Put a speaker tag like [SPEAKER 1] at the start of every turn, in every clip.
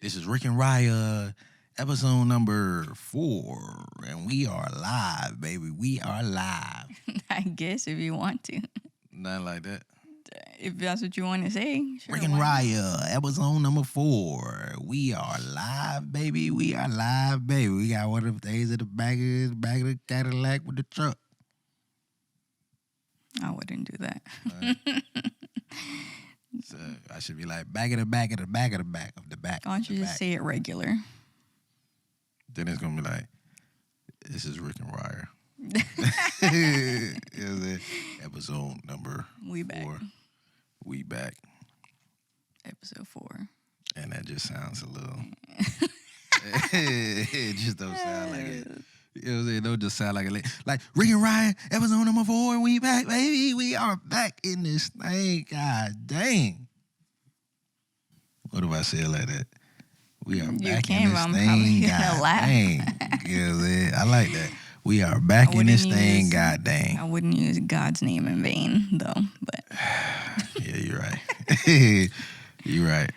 [SPEAKER 1] This is Rick and Riyah, episode number 4, and we are live, baby. We are live.
[SPEAKER 2] I guess if you want to.
[SPEAKER 1] Nothing like that.
[SPEAKER 2] If that's what you want to say. Sure,
[SPEAKER 1] Rick and Riyah, episode number 4. We are live, baby. We are live, baby. We got one of the things at the back of the Cadillac with the truck.
[SPEAKER 2] I wouldn't do that.
[SPEAKER 1] Right. So I should be like back of the back of the back of the back of the back.
[SPEAKER 2] Why don't you just say it regular?
[SPEAKER 1] Then it's gonna be like, this is Rick and Riyah. Episode number
[SPEAKER 2] We back.
[SPEAKER 1] 4. We back.
[SPEAKER 2] Episode 4.
[SPEAKER 1] And that just sounds a little. It just don't sound like it. You know what I'm saying? It don't just sound like it. Like Rick and Riyah, episode number 4, and we back, baby. We are back in this thing. God dang. What if I say it like that? We are back in this thing. God dang. You know what I'm saying? I like that. We are back in this thing. God dang.
[SPEAKER 2] I wouldn't use God's name in vain, though. But
[SPEAKER 1] yeah, you're right. You're right.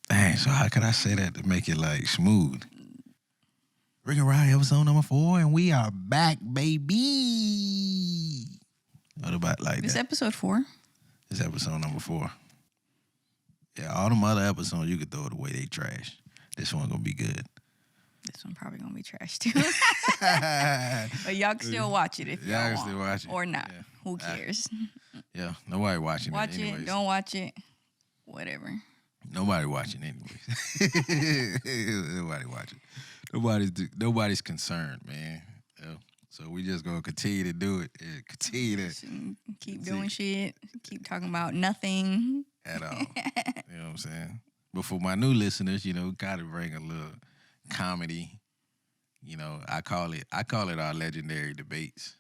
[SPEAKER 1] Dang, so how could I say that to make it like smooth? Rick and Riyah, episode number 4, and we are back, baby. What about like
[SPEAKER 2] this
[SPEAKER 1] that?
[SPEAKER 2] Episode 4?
[SPEAKER 1] This episode number 4. Yeah, all them other episodes you could throw it away. They trash. This one gonna be good.
[SPEAKER 2] This one probably gonna be trash too. But y'all can still watch it if y'all
[SPEAKER 1] can
[SPEAKER 2] want.
[SPEAKER 1] still watch it.
[SPEAKER 2] Or not.
[SPEAKER 1] Yeah.
[SPEAKER 2] Who cares?
[SPEAKER 1] Yeah, nobody watching
[SPEAKER 2] Watch
[SPEAKER 1] it anyways.
[SPEAKER 2] it, don't watch it. Whatever.
[SPEAKER 1] Nobody watching anyways. Nobody watching. Nobody's concerned, man. Yeah. So we just gonna continue to do it. Yeah, continue to
[SPEAKER 2] keep doing shit. Keep talking about nothing
[SPEAKER 1] at all. You know what I'm saying? But for my new listeners, gotta bring a little comedy. I call it our legendary debates,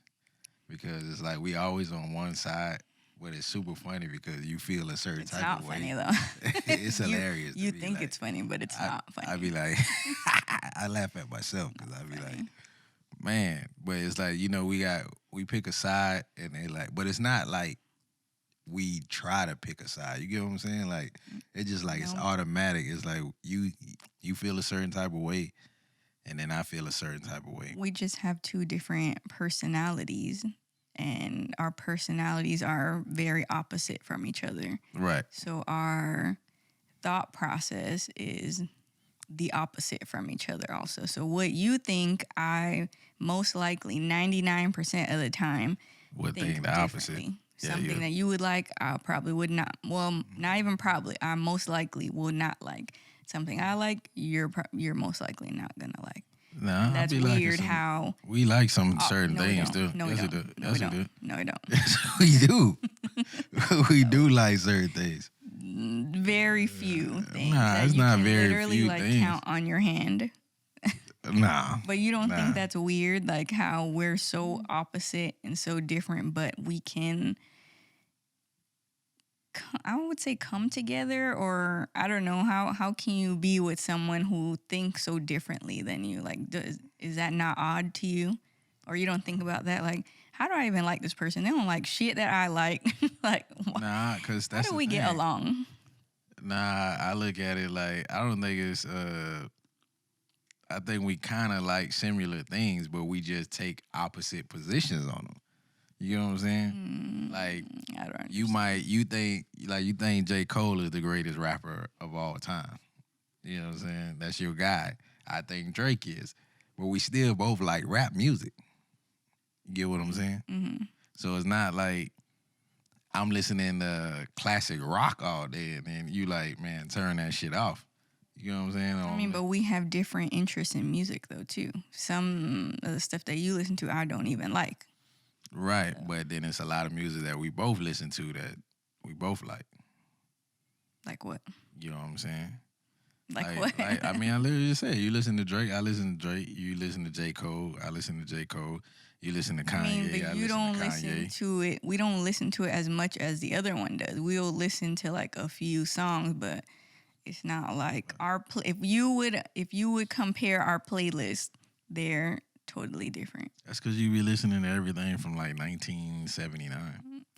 [SPEAKER 1] because it's like we always on one side, but it's super funny because you feel a certain type of way.
[SPEAKER 2] It's not funny though.
[SPEAKER 1] It's hilarious.
[SPEAKER 2] You think like, it's funny, but it's not funny.
[SPEAKER 1] I be like, I laugh at myself because I be like, man. But it's like, we pick a side, and they like, but it's not like we try to pick a side. You get what I'm saying? Like, it's just like it's automatic. It's like you feel a certain type of way, and then I feel a certain type of way.
[SPEAKER 2] We just have two different personalities, and our personalities are very opposite from each other.
[SPEAKER 1] Right.
[SPEAKER 2] So our thought process is the opposite from each other also. So what you think, I most likely 99% of the time
[SPEAKER 1] would think the opposite.
[SPEAKER 2] Something that you would like, I probably would not. Well, not even probably. I most likely will not like. Something I like, you're most likely not gonna like.
[SPEAKER 1] Nah,
[SPEAKER 2] that's weird. How
[SPEAKER 1] we like some certain things too.
[SPEAKER 2] No, we don't. No, we don't. No, we don't.
[SPEAKER 1] We do. We do like certain things.
[SPEAKER 2] Very few things.
[SPEAKER 1] Nah, it's not very
[SPEAKER 2] literally
[SPEAKER 1] few
[SPEAKER 2] like
[SPEAKER 1] things.
[SPEAKER 2] Count on your hand.
[SPEAKER 1] Nah.
[SPEAKER 2] But you don't think that's weird? Like how we're so opposite and so different, but we can, I would say, come together, or I don't know, how can you be with someone who thinks so differently than you? Like, is that not odd to you? Or you don't think about that? Like, how do I even like this person? They don't like shit that I like. Like,
[SPEAKER 1] nah, because that's
[SPEAKER 2] how do we get along?
[SPEAKER 1] Nah, I look at it like, I don't think it's, I think we kind of like similar things, but we just take opposite positions on them. You know what I'm saying? Like,
[SPEAKER 2] I don't
[SPEAKER 1] you think J. Cole is the greatest rapper of all time. You know what I'm saying? That's your guy. I think Drake is. But we still both like rap music. You get what I'm saying?
[SPEAKER 2] Mm-hmm.
[SPEAKER 1] So it's not like I'm listening to classic rock all day and then you like, man, turn that shit off. You know what I'm saying?
[SPEAKER 2] I mean, but we have different interests in music, though, too. Some of the stuff that you listen to, I don't even like.
[SPEAKER 1] Right, but then it's a lot of music that we both listen to that we both like.
[SPEAKER 2] Like what?
[SPEAKER 1] You know what I'm saying?
[SPEAKER 2] Like what?
[SPEAKER 1] I mean, I literally just said, you listen to Drake, I listen to Drake. You listen to J. Cole, I listen to J. Cole. You listen to Kanye,
[SPEAKER 2] I mean, but you don't
[SPEAKER 1] listen
[SPEAKER 2] to it. We don't listen to it as much as the other one does. We'll listen to like a few songs, but it's not like if you would compare our playlist, they're totally different.
[SPEAKER 1] That's because you be listening to everything from like 1979.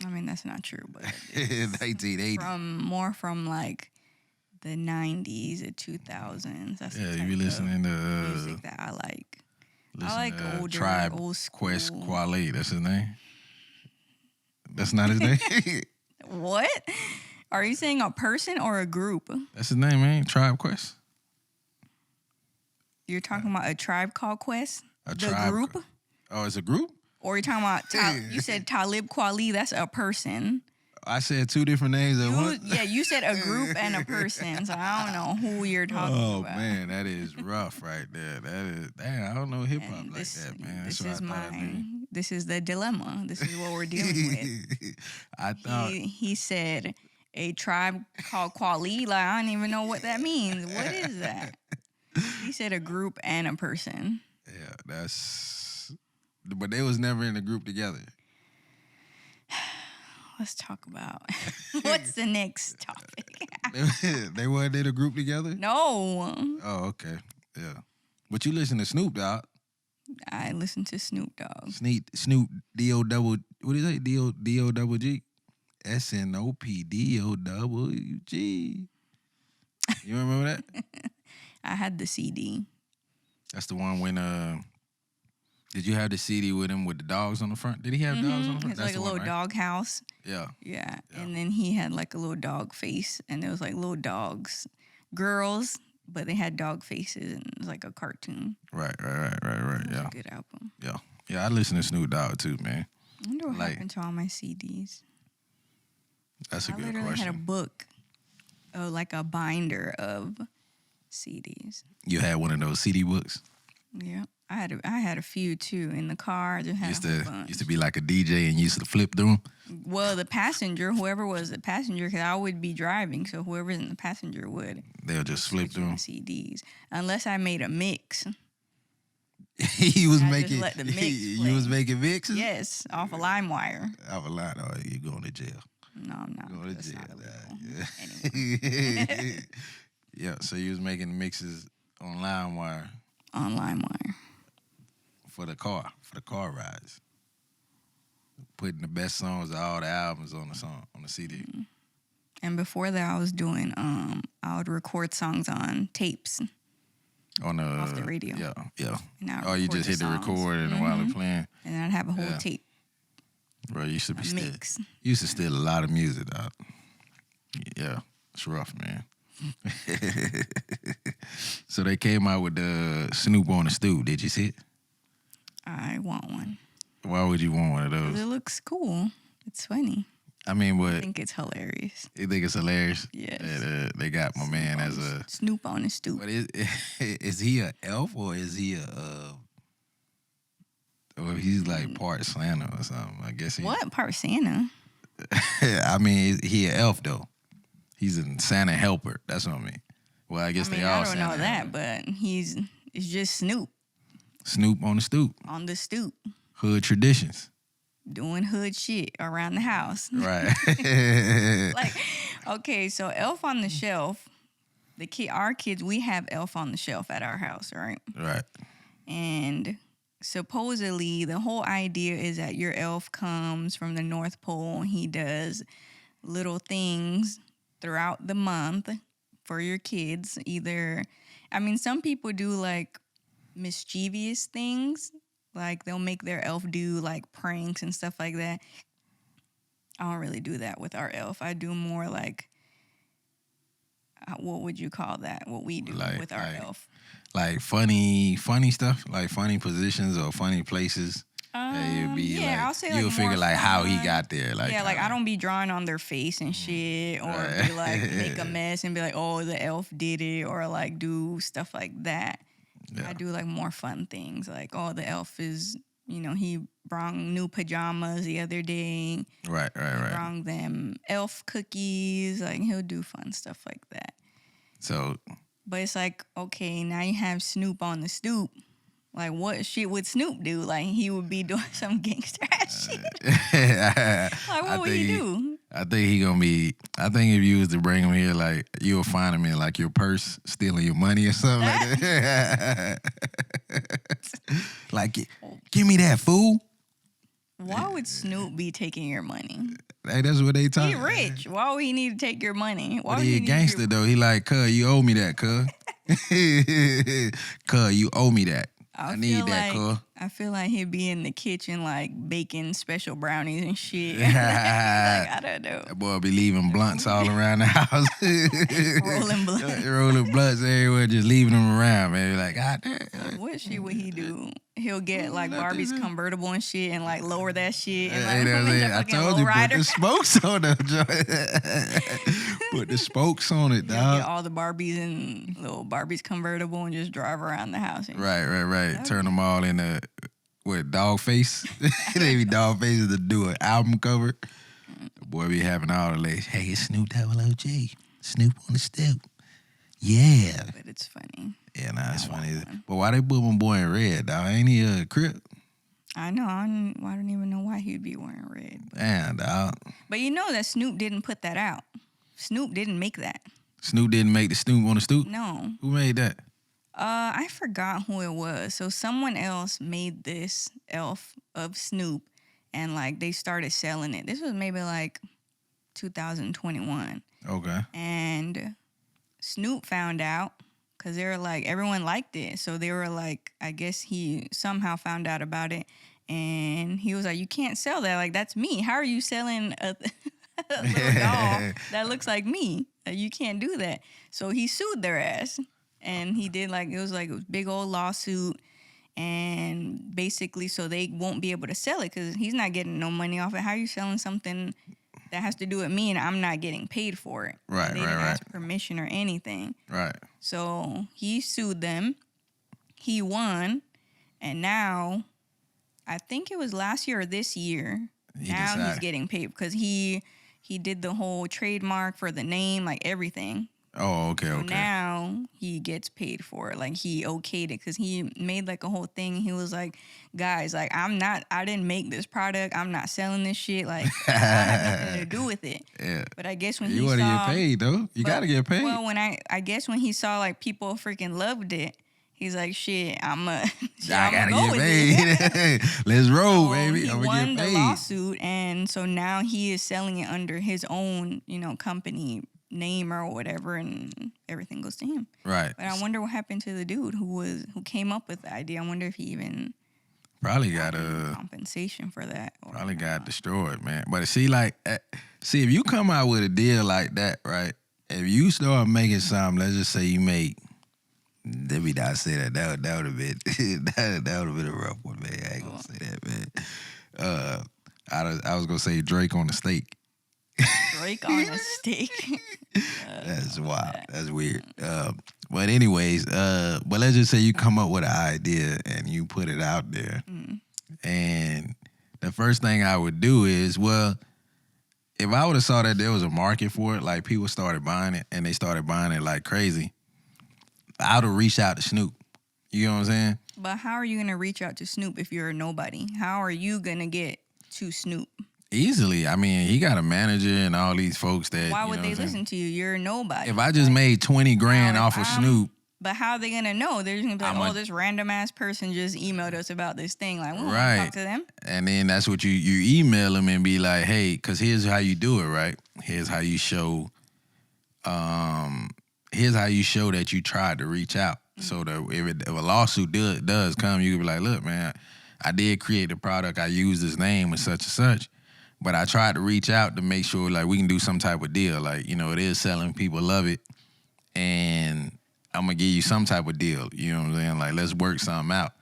[SPEAKER 2] I mean, that's not true, but
[SPEAKER 1] 1980.
[SPEAKER 2] from like the 90s, the 2000s. That's the
[SPEAKER 1] Yeah,
[SPEAKER 2] type
[SPEAKER 1] you be listening to
[SPEAKER 2] of music that I like. I like older,
[SPEAKER 1] Tribe
[SPEAKER 2] old school.
[SPEAKER 1] Quest Quale. That's his name. That's not his name.
[SPEAKER 2] What? Are you saying a person or a group?
[SPEAKER 1] That's his name, man. Tribe Quest.
[SPEAKER 2] You're talking about a Tribe Called Quest?
[SPEAKER 1] A
[SPEAKER 2] The
[SPEAKER 1] tribe.
[SPEAKER 2] group?
[SPEAKER 1] Oh, it's a group?
[SPEAKER 2] Or you're talking about, you said Talib Kweli, that's a person.
[SPEAKER 1] I said two different names at once.
[SPEAKER 2] Yeah, you said a group and a person, so I don't know who you're talking about.
[SPEAKER 1] Oh, man, that is rough right there. That is, damn, I don't know hip hop like that, man.
[SPEAKER 2] This
[SPEAKER 1] That's
[SPEAKER 2] is
[SPEAKER 1] what I thought I knew.
[SPEAKER 2] this is the dilemma. This is what we're dealing with.
[SPEAKER 1] I thought,
[SPEAKER 2] He said a tribe called Kweli. Like, I don't even know what that means. What is that? He said a group and a person.
[SPEAKER 1] yeah, but they was never in a group together.
[SPEAKER 2] Let's talk about what's the next topic.
[SPEAKER 1] They weren't in a group together?
[SPEAKER 2] No.
[SPEAKER 1] Oh, okay. Yeah. But you listen to Snoop Dogg.
[SPEAKER 2] I listen to Snoop Dogg.
[SPEAKER 1] Snoop D-O double, what is it? D-O double G? S-N-O-P D-O-W-G. You remember that?
[SPEAKER 2] I had the CD.
[SPEAKER 1] That's the one when, did you have the CD with him with the dogs on the front? Did he have dogs on the front?
[SPEAKER 2] It's like a little dog house.
[SPEAKER 1] Yeah.
[SPEAKER 2] Yeah. And then he had like a little dog face, and there was like little dogs, girls, but they had dog faces, and it was like a cartoon.
[SPEAKER 1] Right.
[SPEAKER 2] It was
[SPEAKER 1] Yeah.
[SPEAKER 2] a good album.
[SPEAKER 1] Yeah, I listen to Snoop Dogg too, man.
[SPEAKER 2] I wonder what happened to all my CDs.
[SPEAKER 1] That's a
[SPEAKER 2] I
[SPEAKER 1] good
[SPEAKER 2] literally
[SPEAKER 1] question.
[SPEAKER 2] had a book, like a binder of CDs.
[SPEAKER 1] You had one of those CD books?
[SPEAKER 2] Yeah. I had a few too in the car. I just had a whole bunch.
[SPEAKER 1] Used to be like a DJ and used to flip through them.
[SPEAKER 2] Well, the passenger, whoever was the passenger, because I would be driving, so whoever's in the passenger would.
[SPEAKER 1] They'll just flip through them.
[SPEAKER 2] CDs, unless I made a mix.
[SPEAKER 1] He was
[SPEAKER 2] I
[SPEAKER 1] making.
[SPEAKER 2] just let the mix
[SPEAKER 1] You
[SPEAKER 2] play.
[SPEAKER 1] was making mixes.
[SPEAKER 2] Yes, off a LimeWire.
[SPEAKER 1] Off a line. Oh, you going to jail?
[SPEAKER 2] No, I'm not.
[SPEAKER 1] Going to
[SPEAKER 2] That's
[SPEAKER 1] jail.
[SPEAKER 2] not illegal.
[SPEAKER 1] Yeah.
[SPEAKER 2] Anyway,
[SPEAKER 1] Yeah. So you was making mixes on LimeWire
[SPEAKER 2] on LimeWire.
[SPEAKER 1] for the car rides. Putting the best songs of all the albums on the CD.
[SPEAKER 2] Mm-hmm. And before that, I was doing. I would record songs on tapes. Off the radio.
[SPEAKER 1] Yeah.
[SPEAKER 2] And I
[SPEAKER 1] Oh, you
[SPEAKER 2] record
[SPEAKER 1] just hit the
[SPEAKER 2] songs.
[SPEAKER 1] record and while it's playing.
[SPEAKER 2] And I'd have a whole
[SPEAKER 1] Yeah.
[SPEAKER 2] tape.
[SPEAKER 1] Bro, you should be
[SPEAKER 2] A mix.
[SPEAKER 1] used to steal a lot of music, dog. Yeah, it's rough, man. So they came out with the Snoop on the Stoop. Did you see it?
[SPEAKER 2] I want one.
[SPEAKER 1] Why would you want one of
[SPEAKER 2] 'Cause
[SPEAKER 1] those?
[SPEAKER 2] it looks cool. It's funny.
[SPEAKER 1] I mean,
[SPEAKER 2] I
[SPEAKER 1] what?
[SPEAKER 2] think it's hilarious.
[SPEAKER 1] You think it's hilarious?
[SPEAKER 2] Yes.
[SPEAKER 1] That, they got my man as a.
[SPEAKER 2] Snoop on the stoop.
[SPEAKER 1] But is he a elf or is he or he's like part Santa or something? I guess he.
[SPEAKER 2] What part Santa?
[SPEAKER 1] I mean, he an elf though. He's a Santa helper. That's what I mean. Well, I guess they all
[SPEAKER 2] I don't
[SPEAKER 1] Santa
[SPEAKER 2] know that,
[SPEAKER 1] helpers.
[SPEAKER 2] but it's just Snoop
[SPEAKER 1] Snoop on the Stoop.
[SPEAKER 2] on the stoop
[SPEAKER 1] Hood traditions.
[SPEAKER 2] doing hood shit around the house.
[SPEAKER 1] Right.
[SPEAKER 2] Like, okay, so Elf on the Shelf, our kids, we have Elf on the Shelf at our house, right?
[SPEAKER 1] Right.
[SPEAKER 2] And supposedly the whole idea is that your elf comes from the North Pole and he does little things throughout the month for your kids. Some people do like mischievous things. Like they'll make their elf do like pranks and stuff like that. I don't really do that with our elf. I do more like, what would you call that? What we do with our elf.
[SPEAKER 1] Like funny stuff, like funny positions or funny places. It'd be
[SPEAKER 2] I'll say
[SPEAKER 1] you'll
[SPEAKER 2] like
[SPEAKER 1] figure
[SPEAKER 2] more
[SPEAKER 1] like how he
[SPEAKER 2] fun.
[SPEAKER 1] got there. Like
[SPEAKER 2] I don't be drawing on their face and shit, or
[SPEAKER 1] Right.
[SPEAKER 2] be like make a mess and be like, oh, the elf did it, or like do stuff like that.
[SPEAKER 1] Yeah.
[SPEAKER 2] I do like more fun things, like oh, the elf is, he brought new pajamas the other day.
[SPEAKER 1] Right.
[SPEAKER 2] Brought them elf cookies. Like he'll do fun stuff like that.
[SPEAKER 1] So
[SPEAKER 2] But it's like, okay, now you have Snoop on the stoop. Like, what shit would Snoop do? Like, he would be doing some gangster ass shit. Like, what would he do?
[SPEAKER 1] I think if you was to bring him here, like, you'll find him in, like, your purse, stealing your money or something like that. Like, give me that, fool.
[SPEAKER 2] Why would Snoop be taking your money?
[SPEAKER 1] Hey, that's what they talk.
[SPEAKER 2] He rich. Why would he need to take your money? Why
[SPEAKER 1] But
[SPEAKER 2] would
[SPEAKER 1] he a
[SPEAKER 2] need
[SPEAKER 1] gangster
[SPEAKER 2] your...
[SPEAKER 1] though. He like, cuz, you owe me that, cuz. Cuz, you owe me that. I need that, cuz.
[SPEAKER 2] I feel like he'd be in the kitchen like baking special brownies and shit. Like, I don't know.
[SPEAKER 1] That boy be leaving blunts all around the house.
[SPEAKER 2] Rolling blunts.
[SPEAKER 1] Rolling blunts everywhere, just leaving them around, man. Like, God damn.
[SPEAKER 2] What shit would he do? He'll get like Barbie's convertible and shit and like lower that shit and like
[SPEAKER 1] Hey, that's
[SPEAKER 2] make
[SPEAKER 1] it.
[SPEAKER 2] a
[SPEAKER 1] I
[SPEAKER 2] fucking
[SPEAKER 1] told you, put
[SPEAKER 2] lowrider.
[SPEAKER 1] the spokes on them, joint. Put the spokes on it,
[SPEAKER 2] He'll
[SPEAKER 1] dog.
[SPEAKER 2] get all the Barbies and little Barbie's convertible and just drive around the house. And
[SPEAKER 1] Right. Turn them all into, what, dog face? They be dog faces to do an album cover. The boy be having all the ladies. Hey, it's Snoop Double OG. Snoop on the step. Yeah.
[SPEAKER 2] But it's funny.
[SPEAKER 1] Yeah, nah, it's funny. But why they put my boy in red, dog? Ain't he a Crip?
[SPEAKER 2] I know. I don't even know why he'd be wearing red.
[SPEAKER 1] Damn, dog.
[SPEAKER 2] But you know that Snoop didn't put that out. Snoop didn't make that.
[SPEAKER 1] Snoop didn't make the Snoop on the stoop?
[SPEAKER 2] No.
[SPEAKER 1] Who made that?
[SPEAKER 2] I forgot who it was. So someone else made this elf of Snoop and like they started selling it. This was maybe like 2021.
[SPEAKER 1] Okay.
[SPEAKER 2] And Snoop found out because they were like, everyone liked it. So they were like, I guess he somehow found out about it. And he was like, you can't sell that. Like, that's me. How are you selling a little doll that looks like me? You can't do that. So he sued their ass. And he did like, it was a big old lawsuit. And basically, so they won't be able to sell it because he's not getting no money off it. How are you selling something that has to do with me and I'm not getting paid for it?
[SPEAKER 1] Right,
[SPEAKER 2] they didn't ask permission or anything.
[SPEAKER 1] Right.
[SPEAKER 2] So he sued them. He won. And now, I think it was last year or this year, he's getting paid because he did the whole trademark for the name, like everything.
[SPEAKER 1] Oh, okay.
[SPEAKER 2] Now he gets paid for it. Like he okayed it because he made like a whole thing. He was like, guys, like I didn't make this product. I'm not selling this shit. Like I have nothing to do with it.
[SPEAKER 1] Yeah.
[SPEAKER 2] But I guess when
[SPEAKER 1] you want to get paid though. You got to get paid.
[SPEAKER 2] Well, I guess when he saw like people freaking loved it, he's like, shit, I gotta
[SPEAKER 1] get paid. Let's roll, baby.
[SPEAKER 2] He
[SPEAKER 1] I'm
[SPEAKER 2] won
[SPEAKER 1] gonna get paid.
[SPEAKER 2] the lawsuit, and so now he is selling it under his own, company name or whatever, and everything goes to him.
[SPEAKER 1] Right.
[SPEAKER 2] But I wonder what happened to the dude who came up with the idea. I wonder if he even
[SPEAKER 1] probably got
[SPEAKER 2] compensation for that.
[SPEAKER 1] Probably got destroyed, man. But see, if you come out with a deal like that, right? If you start making something, let's just say you make. Let me not say that. That would have been that would have been a rough one, man. I ain't gonna say that, man. I was gonna say Drake on the steak.
[SPEAKER 2] Drake on a steak.
[SPEAKER 1] That's wild. That's weird. But anyways, but let's just say you come up with an idea and you put it out there, and the first thing I would do is, well, if I would have saw that there was a market for it, like people started buying it and they started buying it like crazy, I would have reached out to Snoop. You know what I'm saying?
[SPEAKER 2] But how are you gonna reach out to Snoop if you're a nobody? How are you gonna get to Snoop?
[SPEAKER 1] Easily. I mean, he got a manager and all these folks that.
[SPEAKER 2] Why would they listen to you? You're a nobody.
[SPEAKER 1] If I just made 20 grand off of Snoop.
[SPEAKER 2] But how are they gonna know? They're just gonna be like, this random ass person just emailed us about this thing. Like, we won't talk to them. And
[SPEAKER 1] then that's what you email them and be like, hey, because here's how you do it, right? Here's how you show. Here's how you show that you tried to reach out. So that if a lawsuit does come, you can be like, look, man, I did create the product. I used this name and such. But I tried to reach out to make sure, like, we can do some type of deal. Like, it is selling. People love it. And I'm going to give you some type of deal. You know what I'm saying? Like, let's work something out.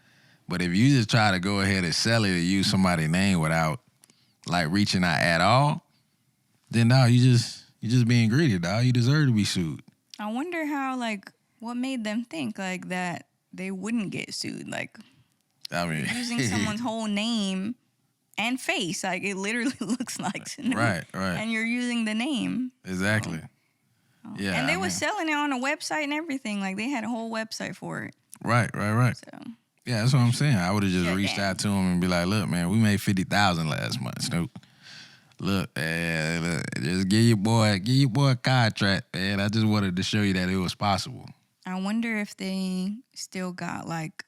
[SPEAKER 1] But if you just try to go ahead and sell it or use somebody's name without, like, reaching out at all, then, dog, you just being greedy, dog. You deserve to be sued.
[SPEAKER 2] I wonder how, like, what made them think, like, that they wouldn't get sued? Like,
[SPEAKER 1] I mean,
[SPEAKER 2] using someone's whole name and face. Like, it literally looks like Snoop.
[SPEAKER 1] Right.
[SPEAKER 2] And you're using the name.
[SPEAKER 1] Exactly.
[SPEAKER 2] Oh.
[SPEAKER 1] Yeah.
[SPEAKER 2] And they were selling it on a website and everything. Like, they had a whole website for it.
[SPEAKER 1] Right.
[SPEAKER 2] So.
[SPEAKER 1] Yeah, that's what I'm saying. I would have just reached out to him and be like, look, man, we made $50,000 last month, Snoop. Look, just give your boy a contract, man. I just wanted to show you that it was possible.
[SPEAKER 2] I wonder if they still got, like,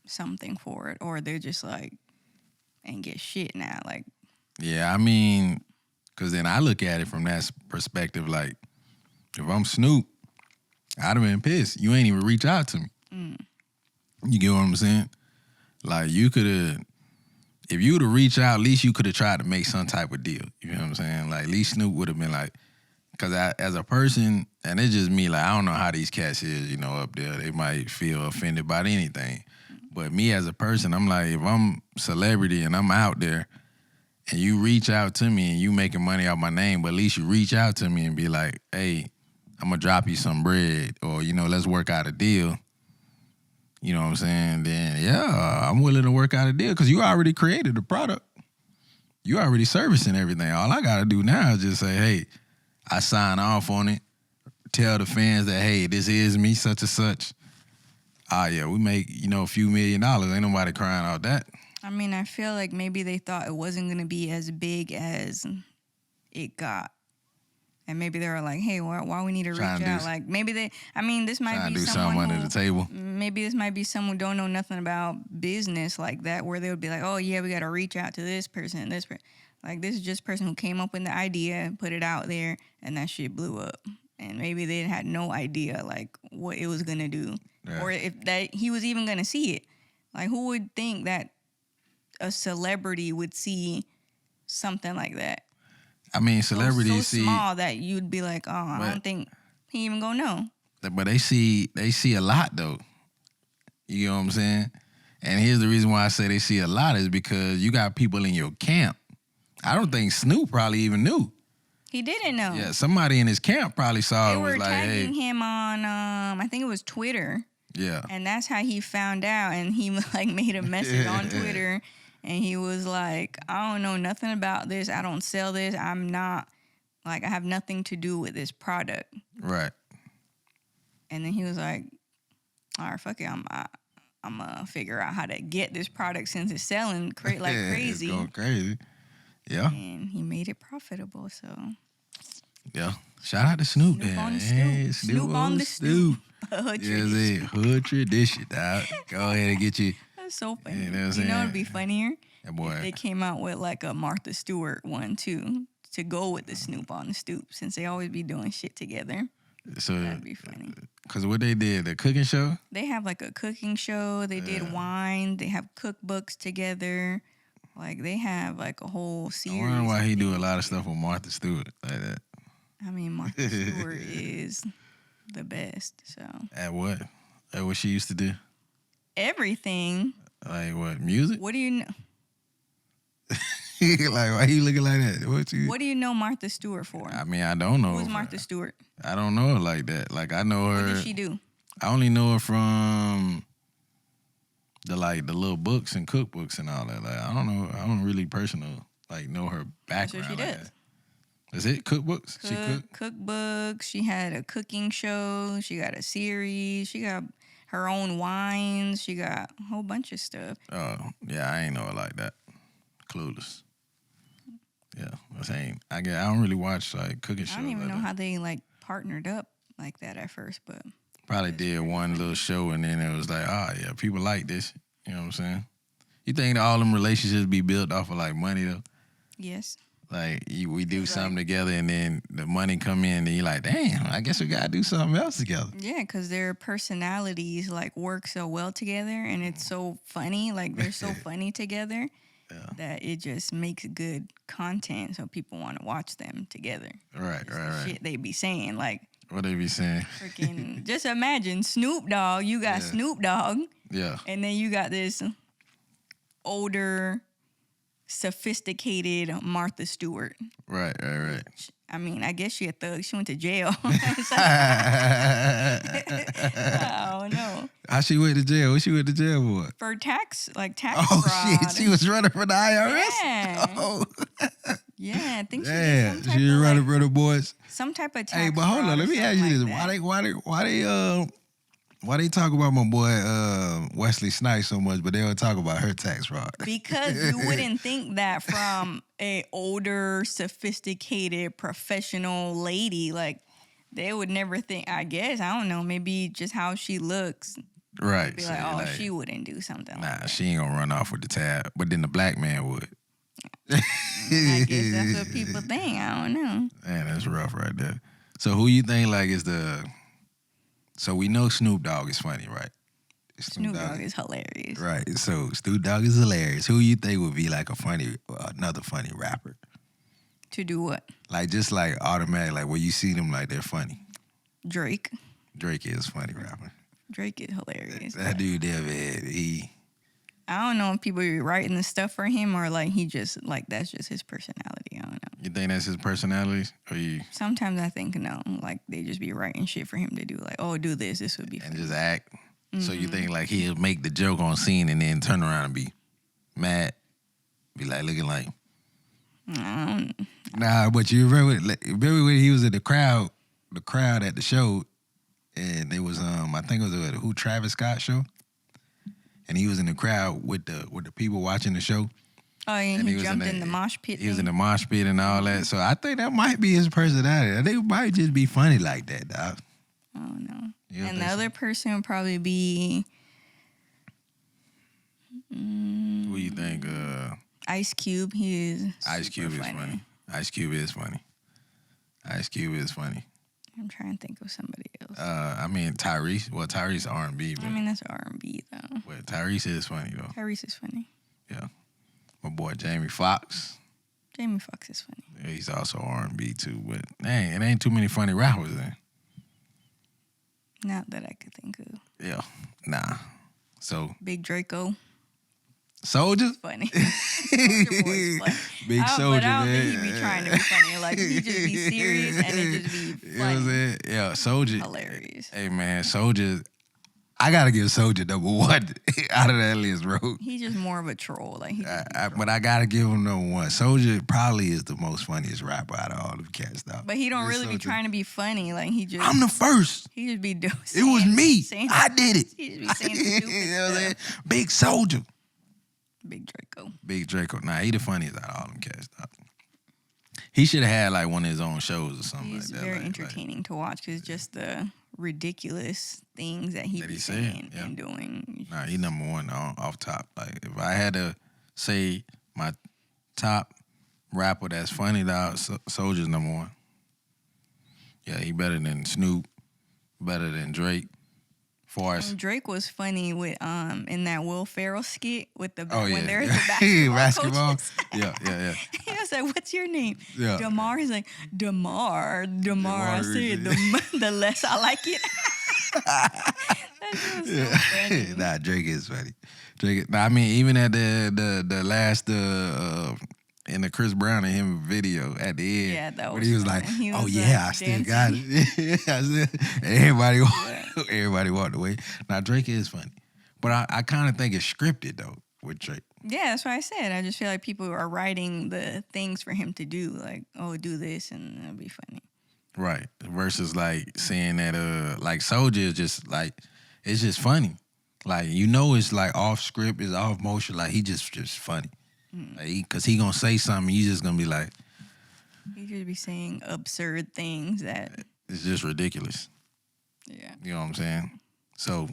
[SPEAKER 2] something for it, or they're just, like, ain't get shit now. Like,
[SPEAKER 1] yeah, I mean, Because then I look at it from that perspective, like, if I'm Snoop, I'd have been pissed. You ain't even reach out to me. You get what I'm saying? Like, you could have, if you would have reached out, at least you could have tried to make some type of deal. You know what I'm saying? Like, at least Snoop would have been like, because as a person, and it's just me, like, I don't know how these cats is, you know, up there. They might feel offended by anything. But me as a person, I'm like, if I'm celebrity and I'm out there, and you reach out to me and you making money off my name, but at least you reach out to me and be like, hey, I'm going to drop you some bread, or, you know, let's work out a deal. You know what I'm saying? Then, yeah, I'm willing to work out a deal because you already created the product. You already servicing everything. All I got to do now is just say, hey, I sign off on it. Tell the fans that, hey, this is me, such and such. Yeah, we make, you know, a few $1 million. Ain't nobody crying out that.
[SPEAKER 2] I mean, I feel like maybe they thought it wasn't going to be as big as it got. And maybe they were like, hey, why we need to reach out? Like, maybe this might be someone
[SPEAKER 1] under the table.
[SPEAKER 2] Maybe this might be someone who don't know nothing about business like that, where they would be like, oh, yeah, we got to reach out to this person and this person. Like, this is just a person who came up with the idea, put it out there, and that shit blew up. And maybe they had no idea, like, what it was going to do. Yeah. Or if that he was even going to see it. Like, who would think that a celebrity would see something like that?
[SPEAKER 1] I mean, celebrities
[SPEAKER 2] so small that you'd be like, oh, I don't think he even gonna know.
[SPEAKER 1] But they see a lot though. You know what I'm saying? And here's the reason why I say they see a lot is because you got people in your camp. I don't think Snoop probably even knew.
[SPEAKER 2] He didn't know.
[SPEAKER 1] Yeah, somebody in his camp probably saw
[SPEAKER 2] it.
[SPEAKER 1] They
[SPEAKER 2] were
[SPEAKER 1] was like,
[SPEAKER 2] tagging him on, I think it was Twitter.
[SPEAKER 1] Yeah.
[SPEAKER 2] And that's how he found out. And he like made a message on Twitter. And he was like, I don't know nothing about this. I don't sell this. I'm not, like, I have nothing to do with this product.
[SPEAKER 1] Right.
[SPEAKER 2] And then he was like, all right, fuck it. I'm going to figure out how to get this product since it's selling like crazy.
[SPEAKER 1] It's going crazy. Yeah.
[SPEAKER 2] And he made it profitable, so.
[SPEAKER 1] Yeah. Shout out to Snoop.
[SPEAKER 2] Snoop on the Snoop. Snoop on the Snoop.
[SPEAKER 1] Hood tradition. Hood tradition, dog. Go ahead and get you.
[SPEAKER 2] That's so funny.
[SPEAKER 1] You know
[SPEAKER 2] it'd be funnier?
[SPEAKER 1] Yeah, boy.
[SPEAKER 2] If they came out with like a Martha Stewart one too, to go with the Snoop on the Stoop, since they always be doing shit together. So that'd be funny.
[SPEAKER 1] Cause what they did, the cooking show?
[SPEAKER 2] They have like a cooking show. They did wine. They have cookbooks together. Like they have like a whole series.
[SPEAKER 1] I wonder why he do a lot of stuff with Martha Stewart like that.
[SPEAKER 2] I mean, Martha Stewart is the best. So
[SPEAKER 1] at what? At what she used to do?
[SPEAKER 2] Everything.
[SPEAKER 1] Like what? Music?
[SPEAKER 2] What do you know?
[SPEAKER 1] Like, why you looking like that?
[SPEAKER 2] What do you know Martha Stewart for?
[SPEAKER 1] I mean, I don't know.
[SPEAKER 2] Who's Martha Stewart?
[SPEAKER 1] I don't know her like that. Like, I know her.
[SPEAKER 2] What did she do?
[SPEAKER 1] I only know her from the little books and cookbooks and all that. Like, I don't know. I don't really know her background.
[SPEAKER 2] That's what she does.
[SPEAKER 1] Is it cookbooks? She
[SPEAKER 2] cookbooks. She had a cooking show. She got a series. She got her own wines. She got a whole bunch of stuff.
[SPEAKER 1] Oh, yeah, I ain't know it like that. Clueless. Yeah, I don't really watch like cooking shows.
[SPEAKER 2] I don't even know
[SPEAKER 1] that.
[SPEAKER 2] how they like partnered up like that at first, but
[SPEAKER 1] probably did one little show and then it was like, yeah, people like this. You know what I'm saying? You think that all them relationships be built off of like money though?
[SPEAKER 2] Yes.
[SPEAKER 1] Like we do something together and then the money come in and you're like, damn, I guess we gotta do something else together.
[SPEAKER 2] Yeah, because their personalities like work so well together and it's so funny. Like they're so funny together that it just makes good content so people want to watch them together.
[SPEAKER 1] Right.
[SPEAKER 2] Shit they be saying like.
[SPEAKER 1] What they be saying?
[SPEAKER 2] Freaking, just imagine Snoop Dogg. You got Snoop Dogg.
[SPEAKER 1] Yeah.
[SPEAKER 2] And then you got this older, sophisticated Martha Stewart.
[SPEAKER 1] Right.
[SPEAKER 2] I mean, I guess she a thug. She went to jail. I don't know.
[SPEAKER 1] How she went to jail? What she went to jail for?
[SPEAKER 2] For tax fraud.
[SPEAKER 1] Shit, she was running for the IRS?
[SPEAKER 2] Yeah.
[SPEAKER 1] Oh.
[SPEAKER 2] Yeah, I think
[SPEAKER 1] she was running for the boys.
[SPEAKER 2] Some type of tax
[SPEAKER 1] Hey, but hold on, let me ask you this. Why they talk about my boy Wesley Snipes so much, but they don't talk about her tax fraud?
[SPEAKER 2] Because you wouldn't think that from a older, sophisticated, professional lady. Like, they would never think, I guess, I don't know, maybe just how she looks.
[SPEAKER 1] Right.
[SPEAKER 2] Be like, she wouldn't do something like that.
[SPEAKER 1] She ain't gonna run off with the tab. But then the black man would.
[SPEAKER 2] I guess that's what people think. I don't know.
[SPEAKER 1] Man, that's rough right there. So who you think like is the? So we know Snoop Dogg is funny, right?
[SPEAKER 2] Snoop Dogg is hilarious.
[SPEAKER 1] Right. So Snoop Dogg is hilarious. Who you think would be like another funny rapper?
[SPEAKER 2] To do what?
[SPEAKER 1] Like just like automatic, like when you see them, like they're funny.
[SPEAKER 2] Drake.
[SPEAKER 1] Drake is funny rapper.
[SPEAKER 2] Drake is hilarious.
[SPEAKER 1] That dude there, man,
[SPEAKER 2] I don't know if people be writing the stuff for him or like he just like that's just his personality. I don't know.
[SPEAKER 1] You think that's his personality? Or you
[SPEAKER 2] Sometimes I think no, like they just be writing shit for him to do. Like, oh, do this. This would be.
[SPEAKER 1] and
[SPEAKER 2] Funny.
[SPEAKER 1] just act? So you
[SPEAKER 2] Mm-hmm.
[SPEAKER 1] think like he'll make the joke on scene and then turn around and be mad, be like looking like.
[SPEAKER 2] I don't.
[SPEAKER 1] Nah, but you remember when he was in the crowd at the show, and it was I think it was who Travis Scott show, and he was in the crowd with the people watching the show.
[SPEAKER 2] Oh, yeah,
[SPEAKER 1] And
[SPEAKER 2] he
[SPEAKER 1] was
[SPEAKER 2] jumped in the mosh pit.
[SPEAKER 1] He was in the mosh pit and all that. So I think that might be his personality. I think it might just be funny like that, dog.
[SPEAKER 2] I don't know.
[SPEAKER 1] You don't
[SPEAKER 2] And the
[SPEAKER 1] think so?
[SPEAKER 2] other person would probably be
[SPEAKER 1] Who you think?
[SPEAKER 2] Ice Cube. He is.
[SPEAKER 1] Ice Cube is funny. Ice Cube is funny. Ice Cube is funny.
[SPEAKER 2] I'm trying to think of somebody else.
[SPEAKER 1] I mean Tyrese. Well, Tyrese R&B, but
[SPEAKER 2] I mean, that's R&B though.
[SPEAKER 1] Tyrese is funny though.
[SPEAKER 2] Tyrese is funny.
[SPEAKER 1] Yeah, my boy Jamie Foxx.
[SPEAKER 2] Jamie Foxx is funny.
[SPEAKER 1] He's also R&B too, but dang, it ain't too many funny rappers then.
[SPEAKER 2] Not that I could think of.
[SPEAKER 1] Yeah, nah. So
[SPEAKER 2] Big Draco.
[SPEAKER 1] Soldier,
[SPEAKER 2] Funny. Soulja Boy's funny.
[SPEAKER 1] Big
[SPEAKER 2] But
[SPEAKER 1] Soldier,
[SPEAKER 2] I don't
[SPEAKER 1] man.
[SPEAKER 2] think he be trying to be funny. Like he just be serious and it just be
[SPEAKER 1] You know what I'm
[SPEAKER 2] funny.
[SPEAKER 1] saying? Yeah, Soldier.
[SPEAKER 2] Hilarious.
[SPEAKER 1] Hey man, Soldier. I gotta give Soldier number one out of that list, bro.
[SPEAKER 2] He's just more of a troll. Like he just be
[SPEAKER 1] But I gotta give him number one. Soldier probably is the most funniest rapper out of all the cats, though.
[SPEAKER 2] But he don't
[SPEAKER 1] It's
[SPEAKER 2] really be
[SPEAKER 1] Soulja.
[SPEAKER 2] trying to be funny. Like he just
[SPEAKER 1] I'm the first.
[SPEAKER 2] he just be doing.
[SPEAKER 1] It was me.
[SPEAKER 2] saying-
[SPEAKER 1] I did it.
[SPEAKER 2] He just be saying stupid
[SPEAKER 1] You know what I'm saying?
[SPEAKER 2] stuff.
[SPEAKER 1] Big Soldier.
[SPEAKER 2] Big Draco.
[SPEAKER 1] Big Draco. Nah, he the funniest out of all them cats, dog. He should have had like one of his own shows or something
[SPEAKER 2] He's
[SPEAKER 1] like that.
[SPEAKER 2] very
[SPEAKER 1] like-
[SPEAKER 2] entertaining to watch because just the ridiculous things that he
[SPEAKER 1] That
[SPEAKER 2] be
[SPEAKER 1] he's saying,
[SPEAKER 2] saying
[SPEAKER 1] yeah.
[SPEAKER 2] and doing.
[SPEAKER 1] Nah, he number one off top. Like if I had to say my top rapper that's funny, dog, Soldier's number one. Yeah, he better than Snoop, better than Drake. For us,
[SPEAKER 2] And Drake was funny with in that Will Ferrell skit with the
[SPEAKER 1] oh yeah,
[SPEAKER 2] when there's the basketball coaches.
[SPEAKER 1] yeah.
[SPEAKER 2] He was like, "What's your name?"
[SPEAKER 1] Yeah.
[SPEAKER 2] Damar. He's like, Damar. I
[SPEAKER 1] Damar
[SPEAKER 2] said,
[SPEAKER 1] Reese.
[SPEAKER 2] the less I like it. That shit was so funny.
[SPEAKER 1] Nah, Drake is funny. Drake. Nah, I mean, even at the last in the Chris Brown and him video at the end,
[SPEAKER 2] Yeah, that
[SPEAKER 1] when
[SPEAKER 2] was
[SPEAKER 1] he was
[SPEAKER 2] fun.
[SPEAKER 1] like,
[SPEAKER 2] He
[SPEAKER 1] "Oh
[SPEAKER 2] was,
[SPEAKER 1] yeah, I still got it." I still, and everybody walked away. Now Drake is funny, but I kind of think it's scripted though with Drake.
[SPEAKER 2] Yeah, that's what I said. I just feel like people are writing the things for him to do, like, oh, do this and it'll be funny.
[SPEAKER 1] Right. Versus like saying that like Soldier is just like it's just funny. Like you know it's like off script, it's off motion, like he just funny. Like, cause he gonna say something, you just gonna be like,
[SPEAKER 2] He just be saying absurd things that,
[SPEAKER 1] it's just ridiculous.
[SPEAKER 2] yeah.
[SPEAKER 1] You know what I'm saying? So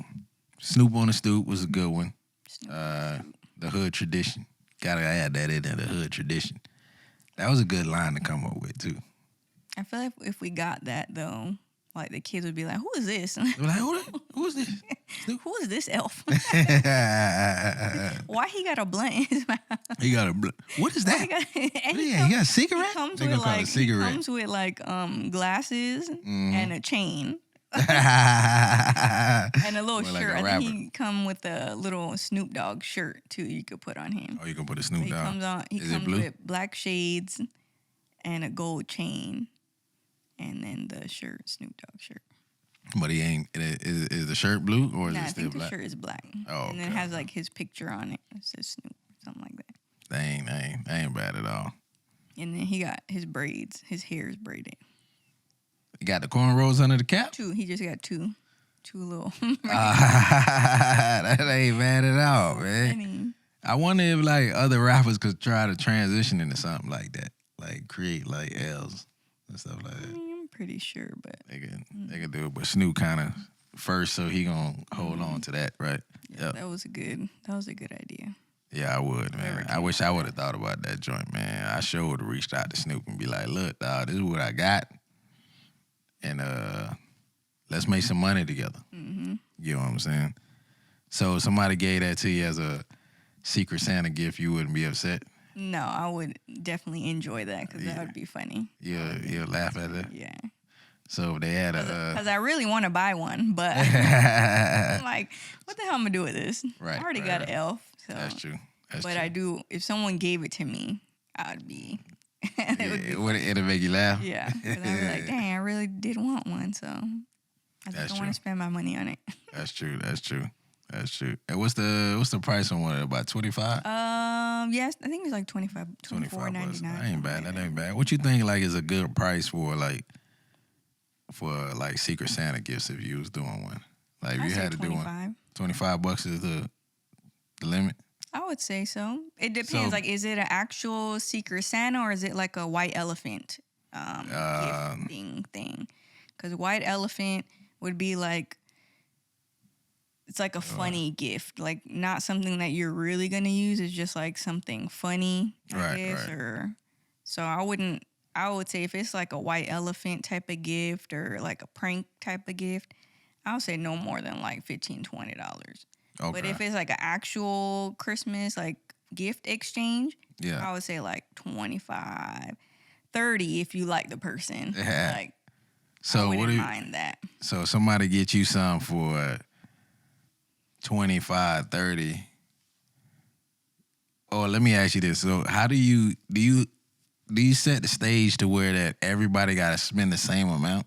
[SPEAKER 1] Snoop on the Stoop was a good one.
[SPEAKER 2] Snoop.
[SPEAKER 1] The hood tradition. Gotta add that in there, the hood tradition. That was a good line to come up with too.
[SPEAKER 2] I feel like if we got that though, like the kids would be like, "Who is this?
[SPEAKER 1] They were like, who is this?
[SPEAKER 2] Who is this elf? Why he got a blunt in his mouth?
[SPEAKER 1] He got a what is
[SPEAKER 2] Why
[SPEAKER 1] that?
[SPEAKER 2] he got, and
[SPEAKER 1] He got a cigarette?
[SPEAKER 2] He comes
[SPEAKER 1] They
[SPEAKER 2] with
[SPEAKER 1] gonna call it a
[SPEAKER 2] like
[SPEAKER 1] cigarette.
[SPEAKER 2] glasses and a chain
[SPEAKER 1] and
[SPEAKER 2] and a little
[SPEAKER 1] More like
[SPEAKER 2] shirt.
[SPEAKER 1] a
[SPEAKER 2] I
[SPEAKER 1] rapper.
[SPEAKER 2] think he come with a little Snoop Dogg shirt too. You could put on him.
[SPEAKER 1] Oh, you can put a
[SPEAKER 2] So
[SPEAKER 1] Snoop
[SPEAKER 2] he
[SPEAKER 1] Dogg.
[SPEAKER 2] comes on. He
[SPEAKER 1] Is it
[SPEAKER 2] comes
[SPEAKER 1] blue?
[SPEAKER 2] with black shades and a gold chain, and then the shirt, Snoop Dogg shirt.
[SPEAKER 1] But he ain't. Is the shirt blue or is
[SPEAKER 2] Nah,
[SPEAKER 1] it
[SPEAKER 2] I
[SPEAKER 1] still
[SPEAKER 2] think the
[SPEAKER 1] black?
[SPEAKER 2] shirt is black.
[SPEAKER 1] Oh,
[SPEAKER 2] And then it
[SPEAKER 1] okay.
[SPEAKER 2] has like his picture on it. It says Snoop, something like that.
[SPEAKER 1] That ain't bad at all.
[SPEAKER 2] And then he got his braids. His hair is braided.
[SPEAKER 1] You got the cornrows under the cap?
[SPEAKER 2] Two. He just got two little.
[SPEAKER 1] That ain't bad at all, man.
[SPEAKER 2] Funny.
[SPEAKER 1] I wonder if like other rappers could try to transition into something like that, like create like L's and stuff like
[SPEAKER 2] I
[SPEAKER 1] that.
[SPEAKER 2] mean, I'm pretty sure, but
[SPEAKER 1] They can do it, but Snoop kind of first, so he gonna hold on to that, right?
[SPEAKER 2] yeah,
[SPEAKER 1] Yep.
[SPEAKER 2] that was a good idea.
[SPEAKER 1] Yeah, I would,
[SPEAKER 2] Whoever
[SPEAKER 1] man. I
[SPEAKER 2] came
[SPEAKER 1] wish
[SPEAKER 2] up
[SPEAKER 1] I
[SPEAKER 2] with
[SPEAKER 1] would have thought about that joint, man. I sure would have reached out to Snoop and be like, look, dog, this is what I got. And let's make some money together.
[SPEAKER 2] Mm-hmm.
[SPEAKER 1] You know what I'm saying? So if somebody gave that to you as a Secret Santa gift, you wouldn't be upset?
[SPEAKER 2] No, I would definitely enjoy that because that would be funny.
[SPEAKER 1] You'll laugh at that?
[SPEAKER 2] Yeah.
[SPEAKER 1] So if they had
[SPEAKER 2] Because I really want to buy one, but I'm like, what the hell am I going to do with this?
[SPEAKER 1] Right,
[SPEAKER 2] I already
[SPEAKER 1] right,
[SPEAKER 2] got
[SPEAKER 1] right.
[SPEAKER 2] an elf. So.
[SPEAKER 1] That's true. That's
[SPEAKER 2] But
[SPEAKER 1] true.
[SPEAKER 2] I do, if someone gave it to me, I'd be,
[SPEAKER 1] It'll make you laugh?
[SPEAKER 2] yeah. Because I'd be like, dang, I really did want one. So I just don't want to spend my money on it.
[SPEAKER 1] That's true. That's true. That's true. And what's the price on one? About 25?
[SPEAKER 2] Yes, I think it's like 25,
[SPEAKER 1] 25 bucks.
[SPEAKER 2] $24.99.
[SPEAKER 1] That ain't bad. That ain't bad. What you think like is a good price for Secret Santa gifts if you was doing one? Like if
[SPEAKER 2] I'd
[SPEAKER 1] you
[SPEAKER 2] say
[SPEAKER 1] had to
[SPEAKER 2] 25.
[SPEAKER 1] do one, $25 is the limit?
[SPEAKER 2] I would say so. It depends.
[SPEAKER 1] So-
[SPEAKER 2] Like, is it an actual Secret Santa or is it like a white elephant gifting thing? Because white elephant would be like, it's like a funny gift, like not something that you're really gonna use. It's just like something funny, I guess.
[SPEAKER 1] Right.
[SPEAKER 2] Or so I would say if it's like a white elephant type of gift or like a prank type of gift, I would say no more than like $15, $20.
[SPEAKER 1] Okay.
[SPEAKER 2] But if it's like an actual Christmas like gift exchange,
[SPEAKER 1] yeah.
[SPEAKER 2] I would say like 25, 30 if you like the person.
[SPEAKER 1] Yeah.
[SPEAKER 2] Like,
[SPEAKER 1] So
[SPEAKER 2] I
[SPEAKER 1] what
[SPEAKER 2] wouldn't
[SPEAKER 1] do you,
[SPEAKER 2] mind that.
[SPEAKER 1] so somebody get you some for 25, 30. Or let me ask you this. So how do you set the stage to where that everybody got to spend the same amount?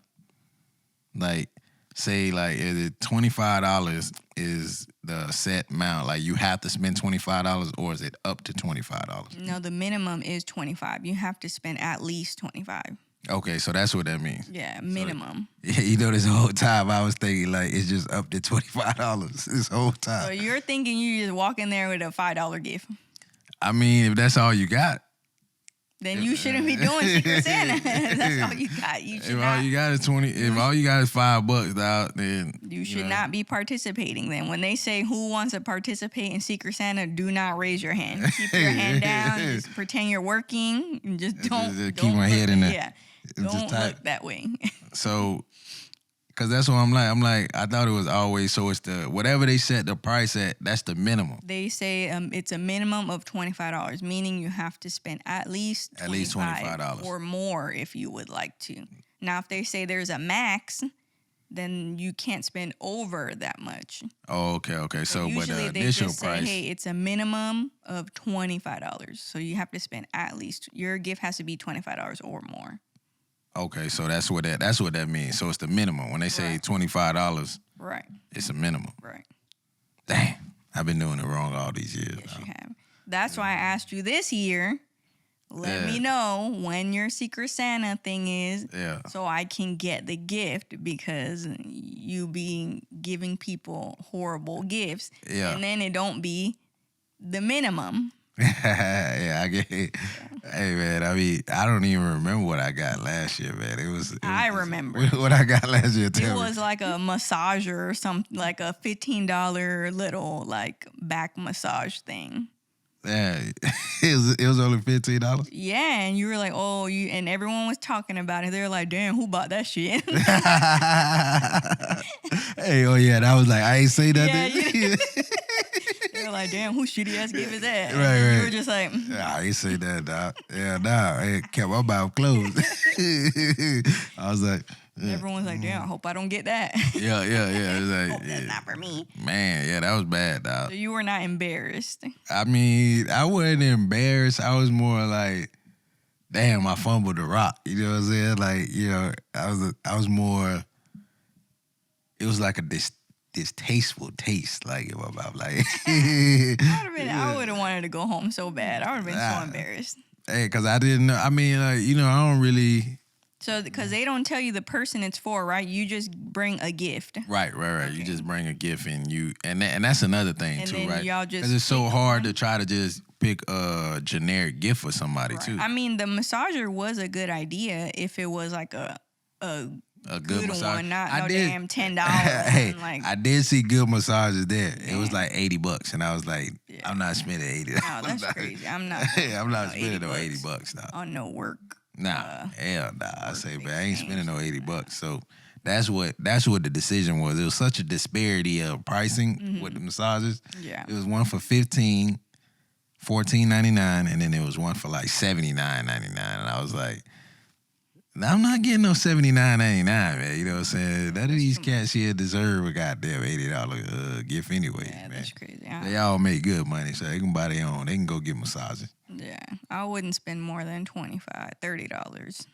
[SPEAKER 1] Like, say, like, is it $25 is the set amount? Like, you have to spend $25 or is it up to $25?
[SPEAKER 2] No, the minimum is 25. You have to spend at least 25.
[SPEAKER 1] Okay, so that's what that means.
[SPEAKER 2] Yeah, minimum.
[SPEAKER 1] Yeah, you know, this whole time I was thinking, like, it's just up to $25 this whole time.
[SPEAKER 2] So you're thinking you just walk in there with a $5 gift.
[SPEAKER 1] I mean, if that's all you got.
[SPEAKER 2] Then you shouldn't be doing Secret Santa. That's all you got. You should
[SPEAKER 1] If
[SPEAKER 2] not.
[SPEAKER 1] all you got is if all you got is $5 out, then
[SPEAKER 2] You should not be participating then. When they say who wants to participate in Secret Santa, do not raise your hand. Keep your hand down. Just pretend you're working. And just don't.
[SPEAKER 1] Just
[SPEAKER 2] don't
[SPEAKER 1] keep my head
[SPEAKER 2] look-
[SPEAKER 1] in there.
[SPEAKER 2] Yeah.
[SPEAKER 1] Just
[SPEAKER 2] Don't
[SPEAKER 1] type.
[SPEAKER 2] look that way.
[SPEAKER 1] So, because that's what I'm like. I'm like, I thought it was always, so it's the, whatever they set the price at, that's the minimum.
[SPEAKER 2] They say it's a minimum of $25, meaning you have to spend at least
[SPEAKER 1] $25
[SPEAKER 2] or more if you would like to. Now, if they say there's a max, then you can't spend over that much.
[SPEAKER 1] Oh, okay. So, but
[SPEAKER 2] usually
[SPEAKER 1] the
[SPEAKER 2] they
[SPEAKER 1] initial
[SPEAKER 2] just
[SPEAKER 1] price.
[SPEAKER 2] say, hey, it's a minimum of $25. So you have to spend at least, your gift has to be $25 or more.
[SPEAKER 1] Okay, so that's what that means. So it's the minimum. When they say $25,
[SPEAKER 2] Right.
[SPEAKER 1] it's a minimum.
[SPEAKER 2] Right.
[SPEAKER 1] Dang, I've been doing it wrong all these years.
[SPEAKER 2] Yes, you have. That's why I asked you this year. Let me know when your Secret Santa thing is, so I can get the gift, because you be giving people horrible gifts, and then it don't be the minimum.
[SPEAKER 1] Yeah, I get it. Hey, man, I mean, I don't even remember what I got last year, man.
[SPEAKER 2] I remember.
[SPEAKER 1] What I got last year,
[SPEAKER 2] It
[SPEAKER 1] tell me.
[SPEAKER 2] was like a massager or something, like a $15 little like back massage thing.
[SPEAKER 1] Yeah, it was only $15.
[SPEAKER 2] Yeah, and you were like, oh, and everyone was talking about it. They were like, damn, who bought that shit?
[SPEAKER 1] Hey, oh yeah, that was like, I ain't say nothing.
[SPEAKER 2] Yeah, they were like, damn, who shitty ass gift is that?
[SPEAKER 1] Right,
[SPEAKER 2] And
[SPEAKER 1] right.
[SPEAKER 2] You were just like,
[SPEAKER 1] I ain't say that, dog. Yeah, nah, I kept my mouth closed. I was like,
[SPEAKER 2] everyone's like, damn, I hope I don't get that.
[SPEAKER 1] yeah. It's like,
[SPEAKER 2] Hope that's not for me.
[SPEAKER 1] Man, yeah, that was bad, dog.
[SPEAKER 2] So you were not embarrassed.
[SPEAKER 1] I mean, I wasn't embarrassed. I was more like, damn, I fumbled the rock. You know what I'm saying? Like, you know, I was more. It was like a distasteful taste, like in my mouth. Like,
[SPEAKER 2] I would have wanted to go home so bad. I would have been so embarrassed.
[SPEAKER 1] Hey, because I didn't know. I mean, like, you know, I don't really.
[SPEAKER 2] So, because they don't tell you the person it's for, right? You just bring a gift.
[SPEAKER 1] Right. Okay. You just bring a gift and that's another thing
[SPEAKER 2] And
[SPEAKER 1] too,
[SPEAKER 2] then
[SPEAKER 1] right?
[SPEAKER 2] y'all just
[SPEAKER 1] Because it's so
[SPEAKER 2] pick
[SPEAKER 1] hard
[SPEAKER 2] one.
[SPEAKER 1] to try to just pick a generic gift for somebody too.
[SPEAKER 2] I mean, the massager was a good idea if it was like a
[SPEAKER 1] good massage.
[SPEAKER 2] one, not no damn $10.
[SPEAKER 1] Hey,
[SPEAKER 2] like,
[SPEAKER 1] I did see good massages there. It was like $80, and I was like,
[SPEAKER 2] yeah.
[SPEAKER 1] I'm not spending $80.
[SPEAKER 2] No, that's crazy. I'm not.
[SPEAKER 1] I'm not
[SPEAKER 2] no,
[SPEAKER 1] spending no
[SPEAKER 2] $80
[SPEAKER 1] $80 now.
[SPEAKER 2] on no work.
[SPEAKER 1] Nah, hell nah. I
[SPEAKER 2] work
[SPEAKER 1] say, man, I ain't spending no
[SPEAKER 2] exchange.
[SPEAKER 1] $80. So that's what the decision was. It was such a disparity of pricing with the massages.
[SPEAKER 2] Yeah.
[SPEAKER 1] It was one for $14.99, and then there was one for like $79.99. And I was like, I'm not getting no $79.99, man. You know what I'm saying? None of these cats here deserve a goddamn $80 gift anyway,
[SPEAKER 2] Yeah,
[SPEAKER 1] man.
[SPEAKER 2] that's crazy.
[SPEAKER 1] They all make good money, so they can buy their own. They can go get massages.
[SPEAKER 2] Yeah, I wouldn't spend more than $25, $30.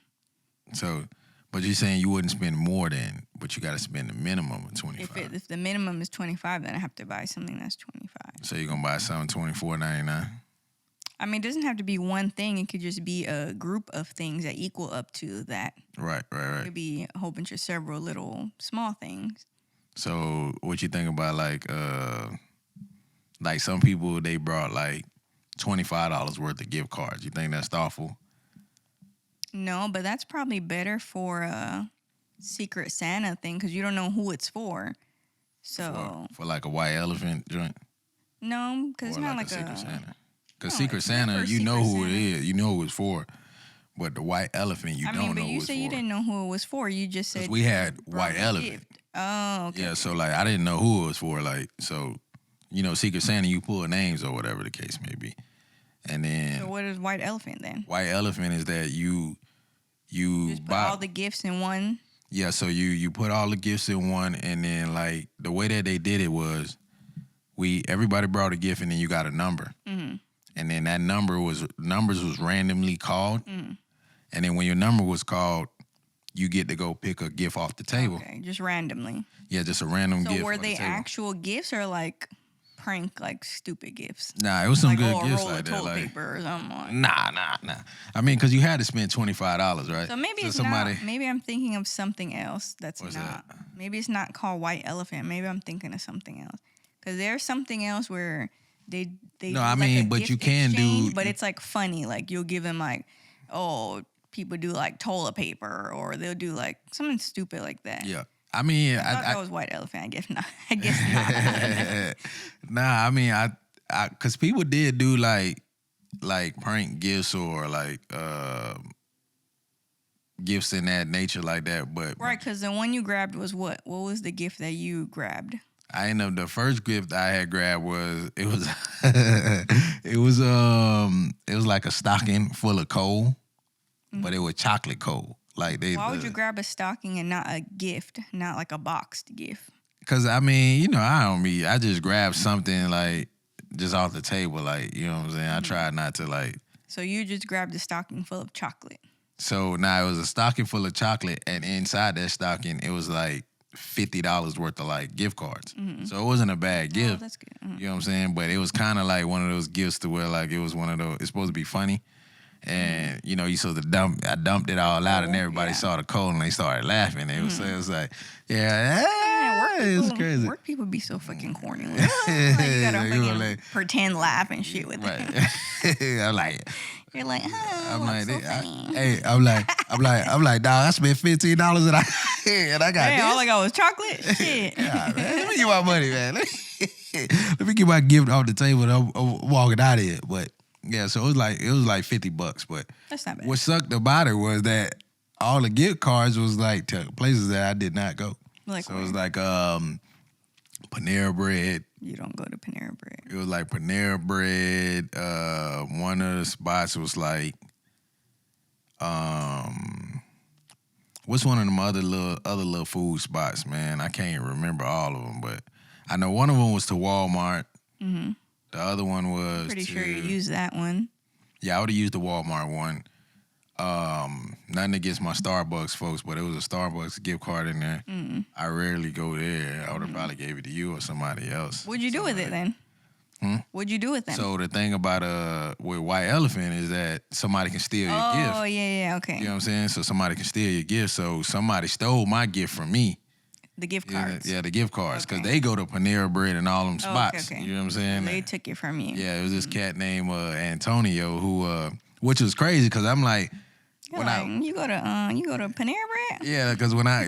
[SPEAKER 1] So, but you're saying you wouldn't spend more than, but you got to spend the minimum of $25.
[SPEAKER 2] If the minimum is $25, then I have to buy something that's $25.
[SPEAKER 1] So you're gonna buy something $24.99.
[SPEAKER 2] I mean, it doesn't have to be one thing. It could just be a group of things that equal up to that.
[SPEAKER 1] Right.
[SPEAKER 2] It could be a whole bunch of several little small things.
[SPEAKER 1] So what you think about like some people they brought like $25 worth of gift cards? You think that's thoughtful?
[SPEAKER 2] No, but that's probably better for a Secret Santa thing because you don't know who it's for. So
[SPEAKER 1] For like a white elephant joint,
[SPEAKER 2] no, because it's
[SPEAKER 1] or
[SPEAKER 2] not
[SPEAKER 1] like
[SPEAKER 2] like
[SPEAKER 1] a Secret Santa. Because
[SPEAKER 2] No,
[SPEAKER 1] Secret
[SPEAKER 2] it's
[SPEAKER 1] Santa,
[SPEAKER 2] never
[SPEAKER 1] you know
[SPEAKER 2] Secret
[SPEAKER 1] who it
[SPEAKER 2] Santa.
[SPEAKER 1] is. You know who it's for. But the white elephant, you
[SPEAKER 2] I
[SPEAKER 1] don't
[SPEAKER 2] mean,
[SPEAKER 1] know
[SPEAKER 2] but
[SPEAKER 1] who
[SPEAKER 2] you
[SPEAKER 1] it's
[SPEAKER 2] said
[SPEAKER 1] for.
[SPEAKER 2] you didn't know who it was for. You just said
[SPEAKER 1] Because we had
[SPEAKER 2] brought
[SPEAKER 1] white
[SPEAKER 2] a
[SPEAKER 1] elephant.
[SPEAKER 2] gift. Oh, okay.
[SPEAKER 1] Yeah, so like I didn't know who it was for. Like, so, you know, Secret Santa, you pull names or whatever the case may be. And then
[SPEAKER 2] So what is white elephant then?
[SPEAKER 1] white elephant is that you
[SPEAKER 2] Just put
[SPEAKER 1] buy
[SPEAKER 2] all the gifts in one.
[SPEAKER 1] yeah, so you put all the gifts in one, and then like the way that they did it was everybody brought a gift, and then you got a number.
[SPEAKER 2] Mm-hmm.
[SPEAKER 1] And then that numbers was randomly called. And then when your number was called, you get to go pick a gift off the table.
[SPEAKER 2] Okay, just randomly.
[SPEAKER 1] Yeah, just a random
[SPEAKER 2] So
[SPEAKER 1] gift.
[SPEAKER 2] were
[SPEAKER 1] off
[SPEAKER 2] they
[SPEAKER 1] the table.
[SPEAKER 2] actual gifts or like prank, like stupid gifts?
[SPEAKER 1] Nah, it was some
[SPEAKER 2] Like
[SPEAKER 1] good
[SPEAKER 2] a
[SPEAKER 1] gifts
[SPEAKER 2] roll
[SPEAKER 1] like
[SPEAKER 2] of
[SPEAKER 1] that.
[SPEAKER 2] toilet
[SPEAKER 1] Like,
[SPEAKER 2] paper or something. Like.
[SPEAKER 1] nah. I mean, because you had to spend $25, right?
[SPEAKER 2] So maybe it's
[SPEAKER 1] somebody.
[SPEAKER 2] not. Maybe I'm thinking of something else. That's
[SPEAKER 1] What's
[SPEAKER 2] not.
[SPEAKER 1] that?
[SPEAKER 2] Maybe it's not called white elephant. Maybe I'm thinking of something else. Because there's something else where they.
[SPEAKER 1] No,
[SPEAKER 2] do
[SPEAKER 1] I
[SPEAKER 2] like
[SPEAKER 1] mean,
[SPEAKER 2] a
[SPEAKER 1] but
[SPEAKER 2] gift
[SPEAKER 1] you can
[SPEAKER 2] exchange,
[SPEAKER 1] do-
[SPEAKER 2] But it's like funny. Like you'll give them like, oh, people do like toilet paper, or they'll do like something stupid like that.
[SPEAKER 1] Yeah. I mean,
[SPEAKER 2] I thought that was white elephant. I guess not. I guess not.
[SPEAKER 1] nah, I mean, cause people did do like prank gifts or like gifts in that nature like that. But
[SPEAKER 2] Right, because the one you grabbed was what? What was the gift that you grabbed?
[SPEAKER 1] I ended up the first gift I had grabbed was it was like a stocking full of coal, but it was chocolate coal. Like they.
[SPEAKER 2] Why would you grab a stocking and not a gift, not like a boxed gift?
[SPEAKER 1] Cause I mean, you know, I just grabbed something like just off the table, like, you know what I'm saying? I tried not to like.
[SPEAKER 2] So you just grabbed a stocking full of chocolate.
[SPEAKER 1] So now it was a stocking full of chocolate, and inside that stocking, it was like $50 worth of like gift cards. So it wasn't a bad
[SPEAKER 2] Oh,
[SPEAKER 1] gift.
[SPEAKER 2] that's good.
[SPEAKER 1] You know what I'm saying? But it was kind of like one of those gifts to where like it was one of those. It's supposed to be funny, and you know you supposed to I dumped it all out, and everybody
[SPEAKER 2] yeah.
[SPEAKER 1] saw the coal and they started laughing. It was like, yeah,
[SPEAKER 2] Man,
[SPEAKER 1] it's crazy.
[SPEAKER 2] Work people be so fucking corny. Like, you gotta
[SPEAKER 1] You
[SPEAKER 2] fucking
[SPEAKER 1] like-
[SPEAKER 2] pretend laugh and shit with
[SPEAKER 1] Right.
[SPEAKER 2] them.
[SPEAKER 1] I'm like,
[SPEAKER 2] You're like,
[SPEAKER 1] I'm like,
[SPEAKER 2] so funny.
[SPEAKER 1] I'm like, dog, I spent $15 and I got
[SPEAKER 2] Hey,
[SPEAKER 1] this.
[SPEAKER 2] all I got was chocolate. Shit.
[SPEAKER 1] Yeah, man, let me get my money, man. Let me get my gift off the table and I'm walking out of here. But yeah, so it was like $50. But
[SPEAKER 2] That's not bad.
[SPEAKER 1] what sucked about it was that all the gift cards was like to places that I did not go.
[SPEAKER 2] Like
[SPEAKER 1] So it was
[SPEAKER 2] where?
[SPEAKER 1] like Panera Bread.
[SPEAKER 2] You don't go to Panera Bread.
[SPEAKER 1] It was like Panera Bread. One of the spots was like, what's one of them other little food spots, man? I can't remember all of them, but I know one of them was to Walmart.
[SPEAKER 2] Mm-hmm.
[SPEAKER 1] The other one was
[SPEAKER 2] Pretty
[SPEAKER 1] to,
[SPEAKER 2] sure you use that one.
[SPEAKER 1] Yeah, I would have used the Walmart one. Nothing against my Starbucks folks, but it was a Starbucks gift card in there.
[SPEAKER 2] Mm.
[SPEAKER 1] I rarely go there. I would have probably gave it to you or somebody else.
[SPEAKER 2] What'd you do with it then? What'd you do with them?
[SPEAKER 1] So the thing about with White Elephant is that somebody can steal your gift.
[SPEAKER 2] Oh, yeah, okay.
[SPEAKER 1] You know what I'm saying? So somebody can steal your gift. So somebody stole my gift from me.
[SPEAKER 2] The gift cards.
[SPEAKER 1] Yeah, the gift cards. Because
[SPEAKER 2] Okay.
[SPEAKER 1] they go to Panera Bread and all them
[SPEAKER 2] Oh, okay,
[SPEAKER 1] spots.
[SPEAKER 2] okay.
[SPEAKER 1] You know what I'm saying?
[SPEAKER 2] They took it from you.
[SPEAKER 1] Yeah, it was this cat named Antonio who, which was crazy because I'm like,
[SPEAKER 2] You're like, you go to Panera Bread?
[SPEAKER 1] yeah, because when I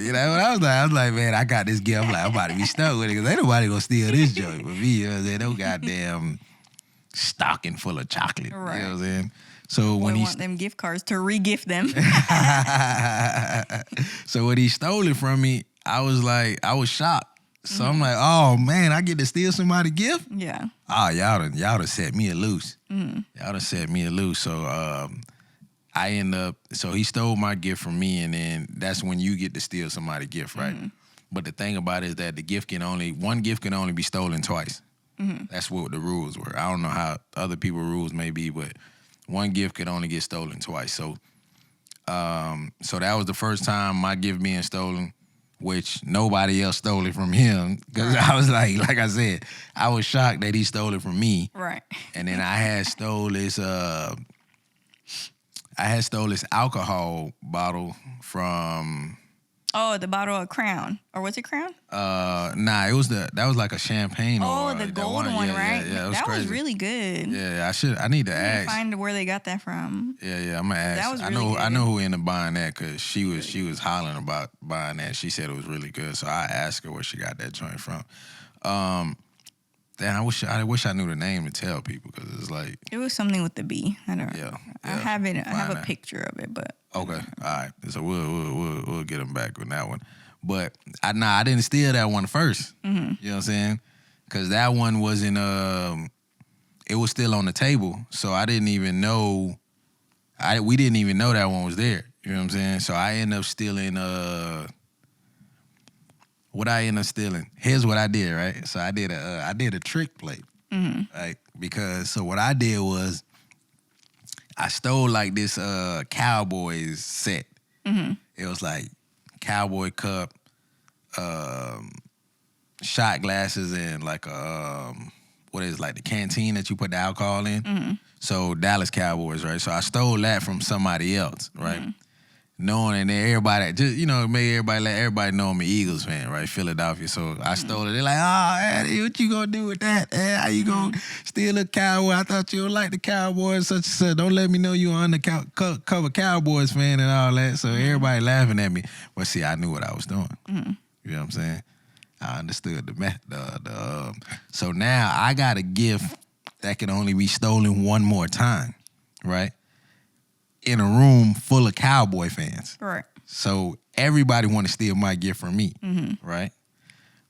[SPEAKER 1] was like, man, I got this gift. I'm like, I'm about to be stuck with it because ain't nobody gonna steal this joint with me. You know what I'm saying? No goddamn, stocking full of chocolate.
[SPEAKER 2] Right.
[SPEAKER 1] You know what I'm saying? So
[SPEAKER 2] We
[SPEAKER 1] when he
[SPEAKER 2] want them gift cards to re-gift them.
[SPEAKER 1] so when he stole it from me, I was shocked. So I'm like, oh man, I get to steal somebody's gift?
[SPEAKER 2] Yeah.
[SPEAKER 1] Oh, y'all done set me loose. Y'all done set me loose. So I end up, so he stole my gift from me, and then that's when you get to steal somebody's gift, right? But the thing about it is that one gift can only be stolen twice. That's what the rules were. I don't know how other people's rules may be, but one gift could only get stolen twice. So so that was the first time my gift being stolen, which nobody else stole it from him. Because I was like I said, I was shocked that he stole it from me.
[SPEAKER 2] Right.
[SPEAKER 1] And then I had stole this alcohol bottle from
[SPEAKER 2] Oh, the bottle of Crown. Or was it Crown?
[SPEAKER 1] nah, that was like a champagne.
[SPEAKER 2] Oh, the gold one, right?
[SPEAKER 1] Yeah,
[SPEAKER 2] that
[SPEAKER 1] crazy.
[SPEAKER 2] was really good.
[SPEAKER 1] Yeah, I need to ask.
[SPEAKER 2] Find where they got that from.
[SPEAKER 1] Yeah, I'm gonna ask.
[SPEAKER 2] That was really
[SPEAKER 1] I
[SPEAKER 2] good.
[SPEAKER 1] know who ended up buying that because she was hollering about buying that. She said it was really good, so I asked her where she got that joint from. Damn, I wish I knew the name to tell people because it's like
[SPEAKER 2] It was something with the B. I don't.
[SPEAKER 1] yeah.
[SPEAKER 2] I have it. I have a
[SPEAKER 1] that.
[SPEAKER 2] picture of it, but
[SPEAKER 1] Okay, all right. So we'll get them back on that one. But I didn't steal that one first. You know what I'm saying? Because that one wasn't. It was still on the table, so I didn't even know. We didn't even know that one was there. You know what I'm saying? So I ended up stealing. What I ended up stealing? Here's what I did. Right. So I did a trick play. Right. Because so what I did was. I stole like this Cowboys set. It was like cowboy cup, shot glasses, and like what is it, like the canteen that you put the alcohol in. So Dallas Cowboys, right? So I stole that from somebody else, right? Knowing and then everybody just made everybody let everybody know I'm an Eagles fan, right? Philadelphia. So I stole it. They're like, oh, Eddie, what you gonna do with that? How you gonna steal a Cowboy? I thought you would like the Cowboys, such and such. Don't let me know you an undercover Cowboys fan and all that. So everybody laughing at me. But see, I knew what I was doing. You know what I'm saying? I understood the so now I got a gift that can only be stolen one more time, right? In a room full of Cowboy fans.
[SPEAKER 2] right.
[SPEAKER 1] So everybody want to steal my gift from me, right?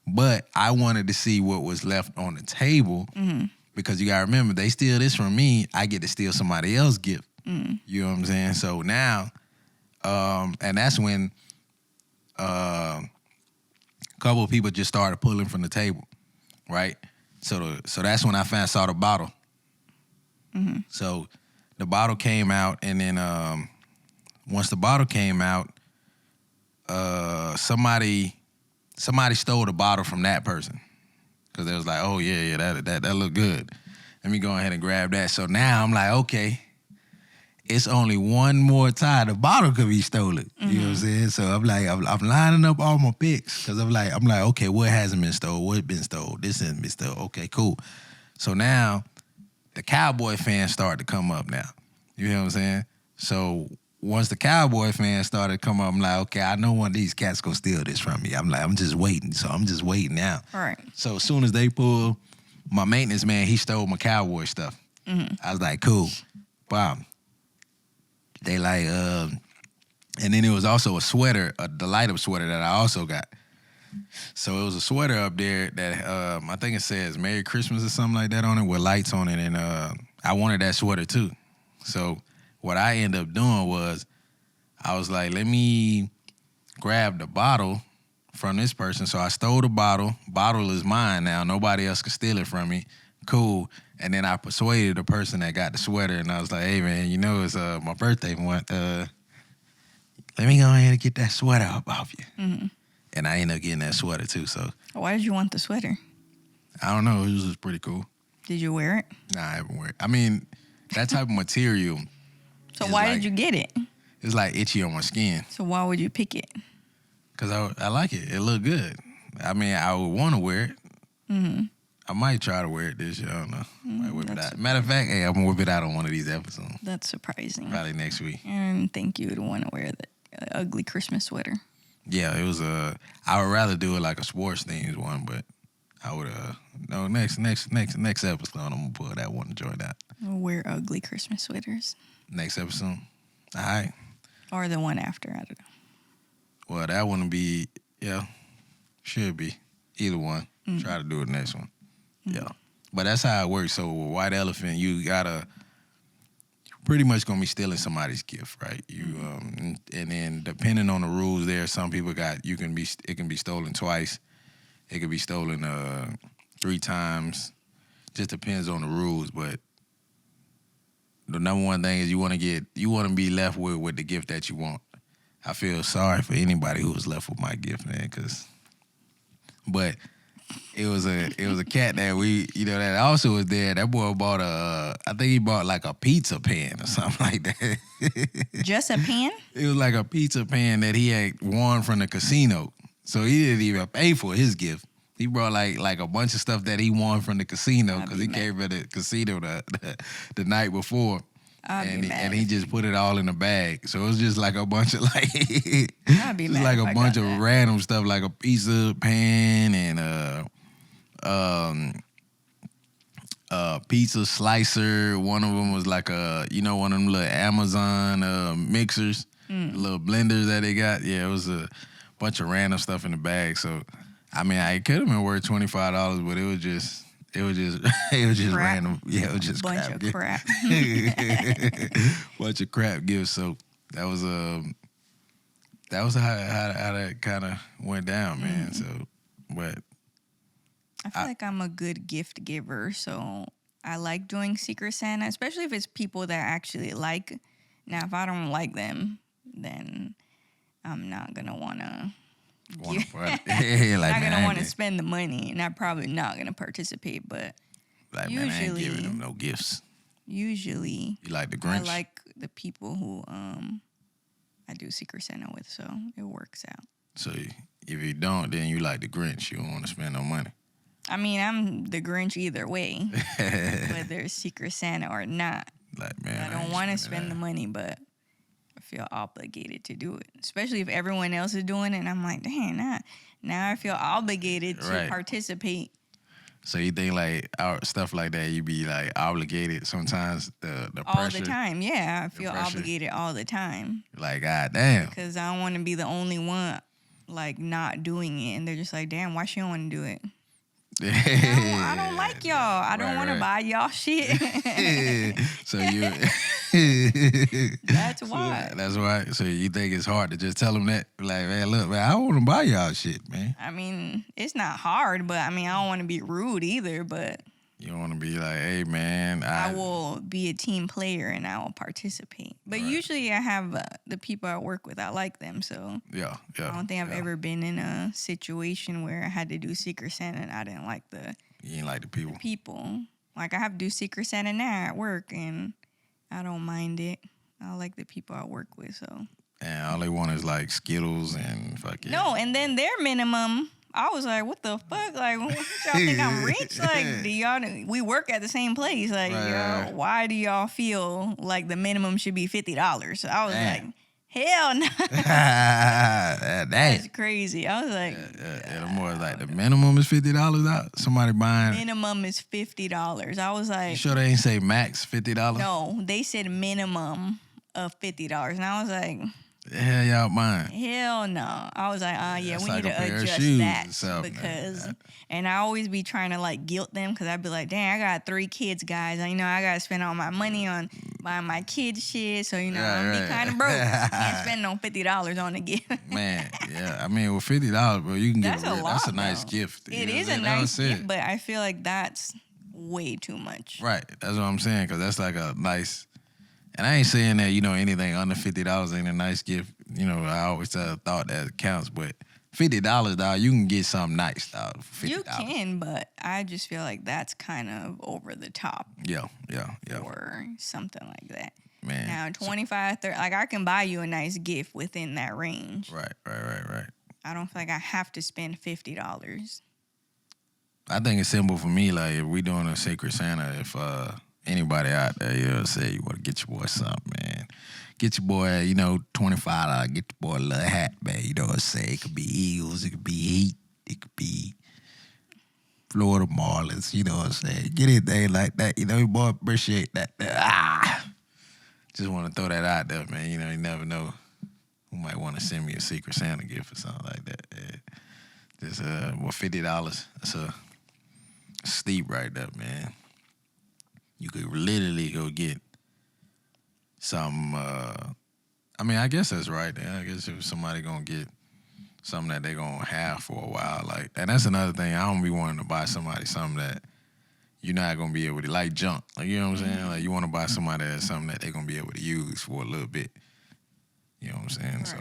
[SPEAKER 1] But I wanted to see what was left on the table because you got to remember, they steal this from me, I get to steal somebody else's gift. You know what I'm saying? So now, and that's when a couple of people just started pulling from the table, right? So that's when I saw the bottle. So the bottle came out, and then once the bottle came out, somebody stole the bottle from that person because they was like, oh yeah, that looked good. Let me go ahead and grab that. So now I'm like, okay, it's only one more time the bottle could be stolen. You know what I'm saying? So I'm like, I'm lining up all my picks because I'm like, okay, what hasn't been stolen? What been stolen? This hasn't been stolen. Okay, cool. So now the Cowboy fans start to come up now. You know what I'm saying? So once the Cowboy fans started to come up, I'm like, okay, I know one of these cats gonna steal this from me. I'm like, I'm just waiting. So I'm just waiting now.
[SPEAKER 2] All right.
[SPEAKER 1] So as soon as they pull, my maintenance man, he stole my Cowboy stuff. I was like, cool. Wow. They like, and then it was also a sweater, the light-up sweater that I also got. So it was a sweater up there that I think it says Merry Christmas or something like that on it with lights on it, and I wanted that sweater too. So what I ended up doing was I was like, let me grab the bottle from this person. So I stole the bottle. Bottle is mine now. Nobody else can steal it from me. Cool. And then I persuaded the person that got the sweater, and I was like, hey, man, it's my birthday month. Let me go ahead and get that sweater up off you. And I ended up getting that sweater too. So
[SPEAKER 2] Why did you want the sweater?
[SPEAKER 1] I don't know. It was just pretty cool.
[SPEAKER 2] Did you wear it?
[SPEAKER 1] Nah, I haven't worn it. I mean, that type of material.
[SPEAKER 2] So why did you get it?
[SPEAKER 1] It's like itchy on my skin.
[SPEAKER 2] So why would you pick it?
[SPEAKER 1] Because I like it. It looked good. I mean, I would want to wear it. I might try to wear it this year. I don't know. Might whip it out. Matter of fact, hey, I'm going to whip it out on one of these episodes.
[SPEAKER 2] That's surprising.
[SPEAKER 1] Probably next week.
[SPEAKER 2] I didn't think you would want to wear the ugly Christmas sweater.
[SPEAKER 1] Yeah, it was I would rather do it like a sports themed one, but I would no next episode I'm gonna pull that one joint out.
[SPEAKER 2] We'll wear ugly Christmas sweaters.
[SPEAKER 1] Next episode. All right.
[SPEAKER 2] Or the one after, I don't know.
[SPEAKER 1] Well, that one will be, should be. Either one. Try to do the next one. Yeah. But that's how it works. So with White Elephant, you gotta pretty much gonna be stealing somebody's gift, right? You and then depending on the rules there, some people it can be stolen twice. It can be stolen 3 times. Just depends on the rules, but the number one thing is you want to be left with the gift that you want. I feel sorry for anybody who was left with my gift, man, but it was a cat that that also was there. That boy bought I think he bought like a pizza pan or something like that.
[SPEAKER 2] Just a pan?
[SPEAKER 1] It was like a pizza pan that he had won from the casino. So he didn't even pay for his gift. He brought like a bunch of stuff that he won from the casino because he came from the casino the night before. And he just put it all in a bag. So it was just like a bunch of
[SPEAKER 2] I'd be mad
[SPEAKER 1] like
[SPEAKER 2] if
[SPEAKER 1] a
[SPEAKER 2] I
[SPEAKER 1] bunch
[SPEAKER 2] got
[SPEAKER 1] of
[SPEAKER 2] that.
[SPEAKER 1] random stuff like a pizza pan and pizza slicer. One of them was like one of them little Amazon mixers, little blenders that they got. Yeah, it was a bunch of random stuff in the bag. So I mean, it could have been worth $25, but it was just
[SPEAKER 2] Crap.
[SPEAKER 1] random. Yeah, it was just
[SPEAKER 2] Bunch
[SPEAKER 1] crap.
[SPEAKER 2] of crap.
[SPEAKER 1] Bunch of crap gifts. So that was how that kind of went down, man. So, but
[SPEAKER 2] I feel like I'm a good gift giver, so I like doing Secret Santa, especially if it's people that I actually like. Now, if I don't like them, then I'm not gonna wanna.
[SPEAKER 1] want to
[SPEAKER 2] Not
[SPEAKER 1] man,
[SPEAKER 2] gonna want to spend the money, and I'm probably not gonna participate. But
[SPEAKER 1] man, I ain't giving them no gifts.
[SPEAKER 2] usually,
[SPEAKER 1] You like the
[SPEAKER 2] I
[SPEAKER 1] Grinch?
[SPEAKER 2] like the people who I do Secret Santa with, so it works out.
[SPEAKER 1] So if you don't, then you like the Grinch. You don't want to spend no money.
[SPEAKER 2] I mean, I'm the Grinch either way, whether it's Secret Santa or not.
[SPEAKER 1] Like, man,
[SPEAKER 2] I don't want to spend the money, but I feel obligated to do it, especially if everyone else is doing it. And I'm like, dang, now I feel obligated to participate.
[SPEAKER 1] So you think like stuff like that, you be like obligated sometimes the
[SPEAKER 2] All
[SPEAKER 1] pressure?
[SPEAKER 2] the time. Yeah, I feel
[SPEAKER 1] pressure.
[SPEAKER 2] obligated all the time
[SPEAKER 1] Like, God damn.
[SPEAKER 2] because I don't want to be the only one like not doing it, and they're just like, damn, why she don't want to do it? I don't like y'all. I don't want to buy y'all shit.
[SPEAKER 1] So you.
[SPEAKER 2] That's why.
[SPEAKER 1] That's why. So you think it's hard to just tell them that? Like, man, look, man, I want to buy y'all shit, man.
[SPEAKER 2] I mean, it's not hard, but I mean, I don't want to be rude either, but
[SPEAKER 1] You don't want to be like, hey, man.
[SPEAKER 2] I will be a team player and I will participate. But usually I have the people I work with, I like them. So
[SPEAKER 1] Yeah.
[SPEAKER 2] I don't think I've ever been in a situation where I had to do Secret Santa and I didn't like
[SPEAKER 1] You ain't like the people.
[SPEAKER 2] people. Like I have to do Secret Santa now at work and I don't mind it. I like the people I work with, so.
[SPEAKER 1] And all they want is like Skittles and fucking.
[SPEAKER 2] No, and then their minimum, I was like, what the fuck? Like, what y'all think I'm rich? Like, we work at the same place. Like, y'all, why do y'all feel like the minimum should be $50? So I was like, hell no. That's crazy. I was like,
[SPEAKER 1] the more like the minimum is $50 out. Somebody buying.
[SPEAKER 2] Minimum is $50. I was like,
[SPEAKER 1] You sure they ain't say max $50?
[SPEAKER 2] No, they said minimum of $50. And I was like,
[SPEAKER 1] The hell y'all buying?
[SPEAKER 2] hell no. I was like, yeah,
[SPEAKER 1] That's
[SPEAKER 2] we
[SPEAKER 1] like
[SPEAKER 2] need
[SPEAKER 1] a
[SPEAKER 2] to
[SPEAKER 1] pair of
[SPEAKER 2] adjust
[SPEAKER 1] shoes
[SPEAKER 2] that
[SPEAKER 1] or something.
[SPEAKER 2] because, and I always be trying to like guilt them because I'd be like, dang, I got 3 kids, guys. I got to spend all my money on buying my kids shit. So, I'm going to be kind of broke. Can't spend no $50 on a gift.
[SPEAKER 1] Man, yeah. I mean, with $50, bro, you can get that's a nice
[SPEAKER 2] though.
[SPEAKER 1] gift.
[SPEAKER 2] It is a nice gift, but I feel like that's way too much.
[SPEAKER 1] Right. That's what I'm saying, because that's like a nice. And I ain't saying that, anything under $50 ain't a nice gift. I always thought that counts, but $50, dog, you can get something nice, dog, for $50.
[SPEAKER 2] You can, but I just feel like that's kind of over the top.
[SPEAKER 1] Yeah.
[SPEAKER 2] Or something like that.
[SPEAKER 1] Man.
[SPEAKER 2] Now, 25, 30, like I can buy you a nice gift within that range.
[SPEAKER 1] Right.
[SPEAKER 2] I don't feel like I have to spend $50.
[SPEAKER 1] I think it's simple for me, like, if we doing a Secret Santa, if anybody out there, say you want to get your boy something, man. Get your boy, $25. Get your boy a little hat, man. You know what I'm saying? It could be Eagles. It could be Heat. It could be Florida Marlins. You know what I'm saying? Get anything like that. You know, your boy appreciate that. Just want to throw that out there, man. You know, you never know who might want to send me a Secret Santa gift or something like that. Yeah. Just $50. That's a steep right there, man. You could literally go get some. I mean, I guess that's right. There. I guess if somebody gonna get something that they gonna have for a while, like, and that's another thing. I don't be wanting to buy somebody something that you're not gonna be able to, like junk. Like, you know what I'm saying? Like, you want to buy somebody that's something that they're gonna be able to use for a little bit. You know what I'm saying?
[SPEAKER 2] Right.
[SPEAKER 1] So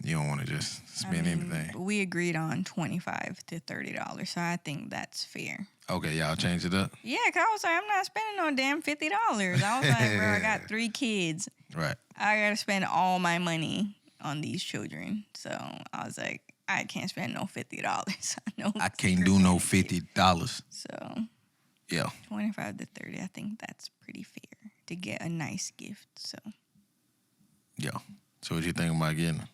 [SPEAKER 1] you don't want to just spend anything.
[SPEAKER 2] We agreed on $25 to $30, so I think that's fair.
[SPEAKER 1] Okay, y'all change it up.
[SPEAKER 2] Yeah, cause I was like, I'm not spending no damn $50. I was like, bro, I got 3 kids.
[SPEAKER 1] Right.
[SPEAKER 2] I gotta spend all my money on these children. So I was like, I can't spend no $50.
[SPEAKER 1] I can't do no $50.
[SPEAKER 2] So
[SPEAKER 1] Yeah.
[SPEAKER 2] 25 to 30, I think that's pretty fair to get a nice gift. So
[SPEAKER 1] Yeah. So what you think about getting?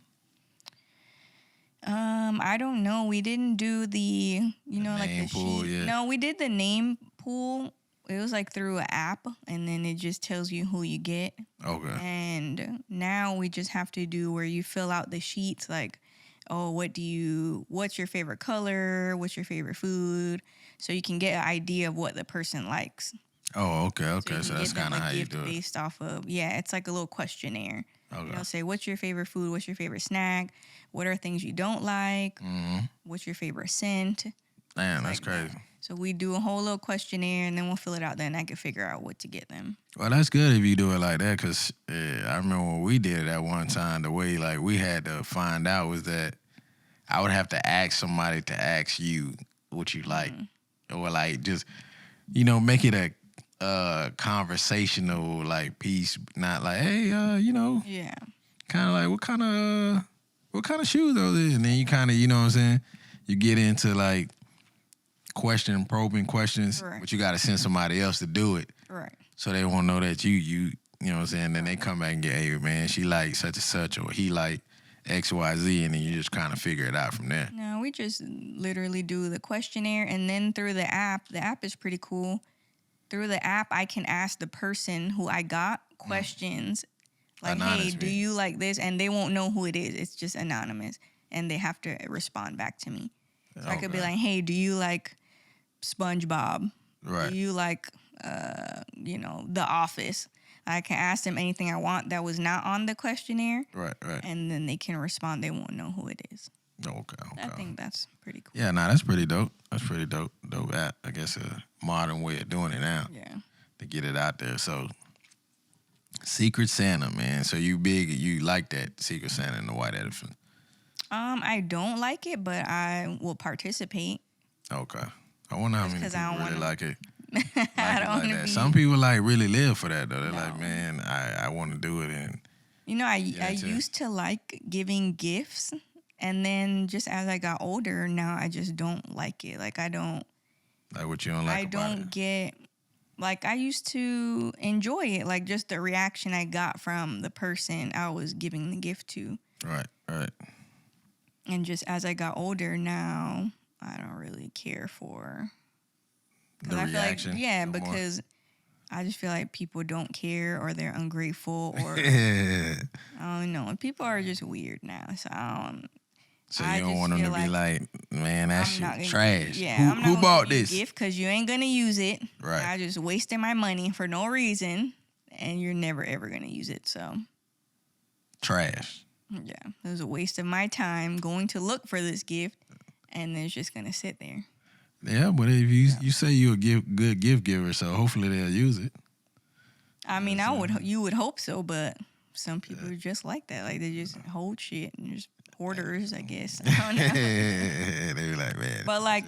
[SPEAKER 2] I don't know. We didn't do the, like
[SPEAKER 1] name
[SPEAKER 2] the
[SPEAKER 1] pool
[SPEAKER 2] sheet.
[SPEAKER 1] yet?
[SPEAKER 2] No, we did the name pool. It was like through an app, and then it just tells you who you get.
[SPEAKER 1] Okay.
[SPEAKER 2] And now we just have to do where you fill out the sheets, like, oh, what's your favorite color? What's your favorite food? So you can get an idea of what the person likes.
[SPEAKER 1] Oh, okay. So that's kind of how you
[SPEAKER 2] gift
[SPEAKER 1] do it.
[SPEAKER 2] based off of, it's like a little questionnaire.
[SPEAKER 1] Okay.
[SPEAKER 2] Say, what's your favorite food? What's your favorite snack? What are things you don't like?
[SPEAKER 1] Mm-hmm.
[SPEAKER 2] What's your favorite scent?
[SPEAKER 1] Damn, that's
[SPEAKER 2] like
[SPEAKER 1] crazy.
[SPEAKER 2] That. So we do a whole little questionnaire, and then we'll fill it out. Then I can figure out what to get them.
[SPEAKER 1] Well, that's good if you do it like that, because I remember when we did it at one time, the way like we had to find out was that I would have to ask somebody to ask you what you like, or like just make it a conversational like piece, not like, hey,
[SPEAKER 2] Yeah.
[SPEAKER 1] kind of like what kind of shoes are these, and then you kind of, you know what I'm saying, you get into like probing questions,
[SPEAKER 2] Right.
[SPEAKER 1] but you got to send somebody else to do it.
[SPEAKER 2] Right.
[SPEAKER 1] So they won't know that you know what I'm saying. Then they come back and get, hey man, she like such and such, or he like XYZ, and then you just kind of figure it out from there.
[SPEAKER 2] No, we just literally do the questionnaire, and then through the app is pretty cool. Through the app, I can ask the person who I got questions like, hey, do you like this? And they won't know who it is. It's just anonymous, and they have to respond back to me. So I could be like, hey, do you like SpongeBob?
[SPEAKER 1] Right.
[SPEAKER 2] Do you like, The Office? I can ask them anything I want that was not on the questionnaire.
[SPEAKER 1] Right.
[SPEAKER 2] And then they can respond. They won't know who it is.
[SPEAKER 1] Okay.
[SPEAKER 2] I think that's pretty cool.
[SPEAKER 1] Yeah, that's pretty dope. That's pretty dope. Dope app. I guess a modern way of doing it now.
[SPEAKER 2] Yeah.
[SPEAKER 1] To get it out there. So, Secret Santa, man. So you like that Secret Santa and the White Elephant?
[SPEAKER 2] I don't like it, but I will participate.
[SPEAKER 1] Okay. I wonder how many people really like it.
[SPEAKER 2] I don't want to be.
[SPEAKER 1] Some people like really live for that though. They're like, man, I want to do it. And
[SPEAKER 2] I used to like giving gifts, and then just as I got older, now I just don't like it. Like I don't.
[SPEAKER 1] Like what you don't like about it? I don't
[SPEAKER 2] get. Like I used to enjoy it, like just the reaction I got from the person I was giving the gift to.
[SPEAKER 1] Right.
[SPEAKER 2] And just as I got older now, I don't really care for
[SPEAKER 1] the reaction.
[SPEAKER 2] Because I just feel like people don't care, or they're ungrateful, or I don't know. People are just weird now, so
[SPEAKER 1] So you don't want them to be like, man, that shit trash.
[SPEAKER 2] Yeah,
[SPEAKER 1] who bought this?
[SPEAKER 2] Gift because you ain't gonna use it.
[SPEAKER 1] Right.
[SPEAKER 2] I just wasted my money for no reason, and you're never ever gonna use it. So
[SPEAKER 1] trash.
[SPEAKER 2] Yeah, it was a waste of my time going to look for this gift, and then it's just gonna sit there.
[SPEAKER 1] Yeah, but if you say you're a good gift giver, so hopefully they'll use it.
[SPEAKER 2] I mean, you would hope so, but some people are just like that. Like they just hold shit and just hoarders, I guess. I don't know.
[SPEAKER 1] They be like, man.
[SPEAKER 2] But like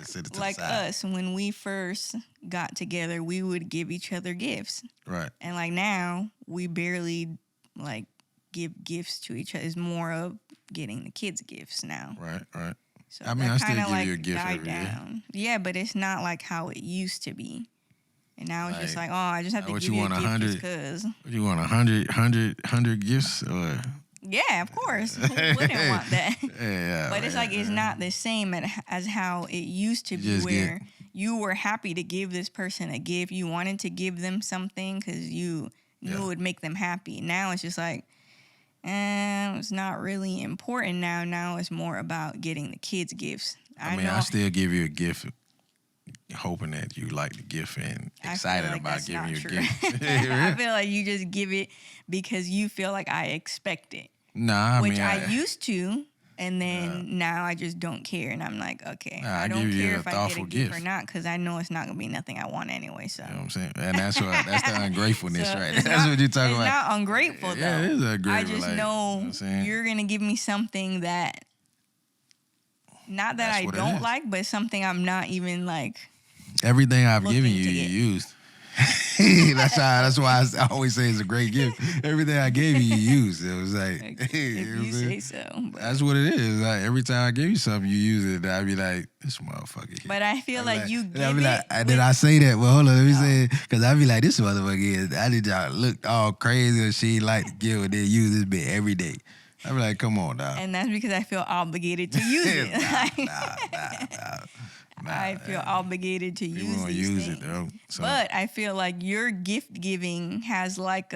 [SPEAKER 2] us, when we first got together, we would give each other gifts.
[SPEAKER 1] Right.
[SPEAKER 2] And like now, we barely like give gifts to each other. It's more of getting the kids gifts now.
[SPEAKER 1] Right.
[SPEAKER 2] So
[SPEAKER 1] I mean, I still give you a gift
[SPEAKER 2] died
[SPEAKER 1] every year.
[SPEAKER 2] Yeah, but it's not like how it used to be. And now it's just like, oh, I just have to
[SPEAKER 1] what
[SPEAKER 2] give you a gift
[SPEAKER 1] 100,
[SPEAKER 2] just because.
[SPEAKER 1] What you want, 100 gifts? Or?
[SPEAKER 2] Yeah, of course. Who wouldn't want that?
[SPEAKER 1] Yeah.
[SPEAKER 2] But it's like it's not the same as how it used to be, where you were happy to give this person a gift. You wanted to give them something because you knew it would make them happy. Now it's just like, it's not really important now. Now it's more about getting the kids gifts.
[SPEAKER 1] I still give you a gift, hoping that you like the gift and excited about giving you a gift.
[SPEAKER 2] I feel like you just give it because you feel like I expect it.
[SPEAKER 1] Nah,
[SPEAKER 2] I used to, and then now I just don't care, and I'm like, okay, I don't care if I get a gift or not, because I know it's not gonna be nothing I want anyway. So
[SPEAKER 1] you know what I'm saying, and that's the ungratefulness, right? That's what you're talking about.
[SPEAKER 2] It's not ungrateful though.
[SPEAKER 1] Yeah, it is ungrateful.
[SPEAKER 2] I just know you're gonna give me something that, not that I don't like, but something I'm not even like.
[SPEAKER 1] Everything I've given you, you used. That's why I always say it's a great gift. Everything I gave you, you used. It was like,
[SPEAKER 2] if you say so. But
[SPEAKER 1] that's what it is. Like, every time I give you something, you use it. I'd be like, this motherfucker.
[SPEAKER 2] But I feel like you give it.
[SPEAKER 1] Like, did I say that? Well, hold on, let me say it. Because I'd be like, this motherfucker is. I did y'all look all crazy and she like to give it. Then use this bit every day. I'd be like, come on, dog.
[SPEAKER 2] And that's because I feel obligated to use it.
[SPEAKER 1] Nah,
[SPEAKER 2] I feel obligated to use these things.
[SPEAKER 1] It, though. So.
[SPEAKER 2] But I feel like your gift giving has what's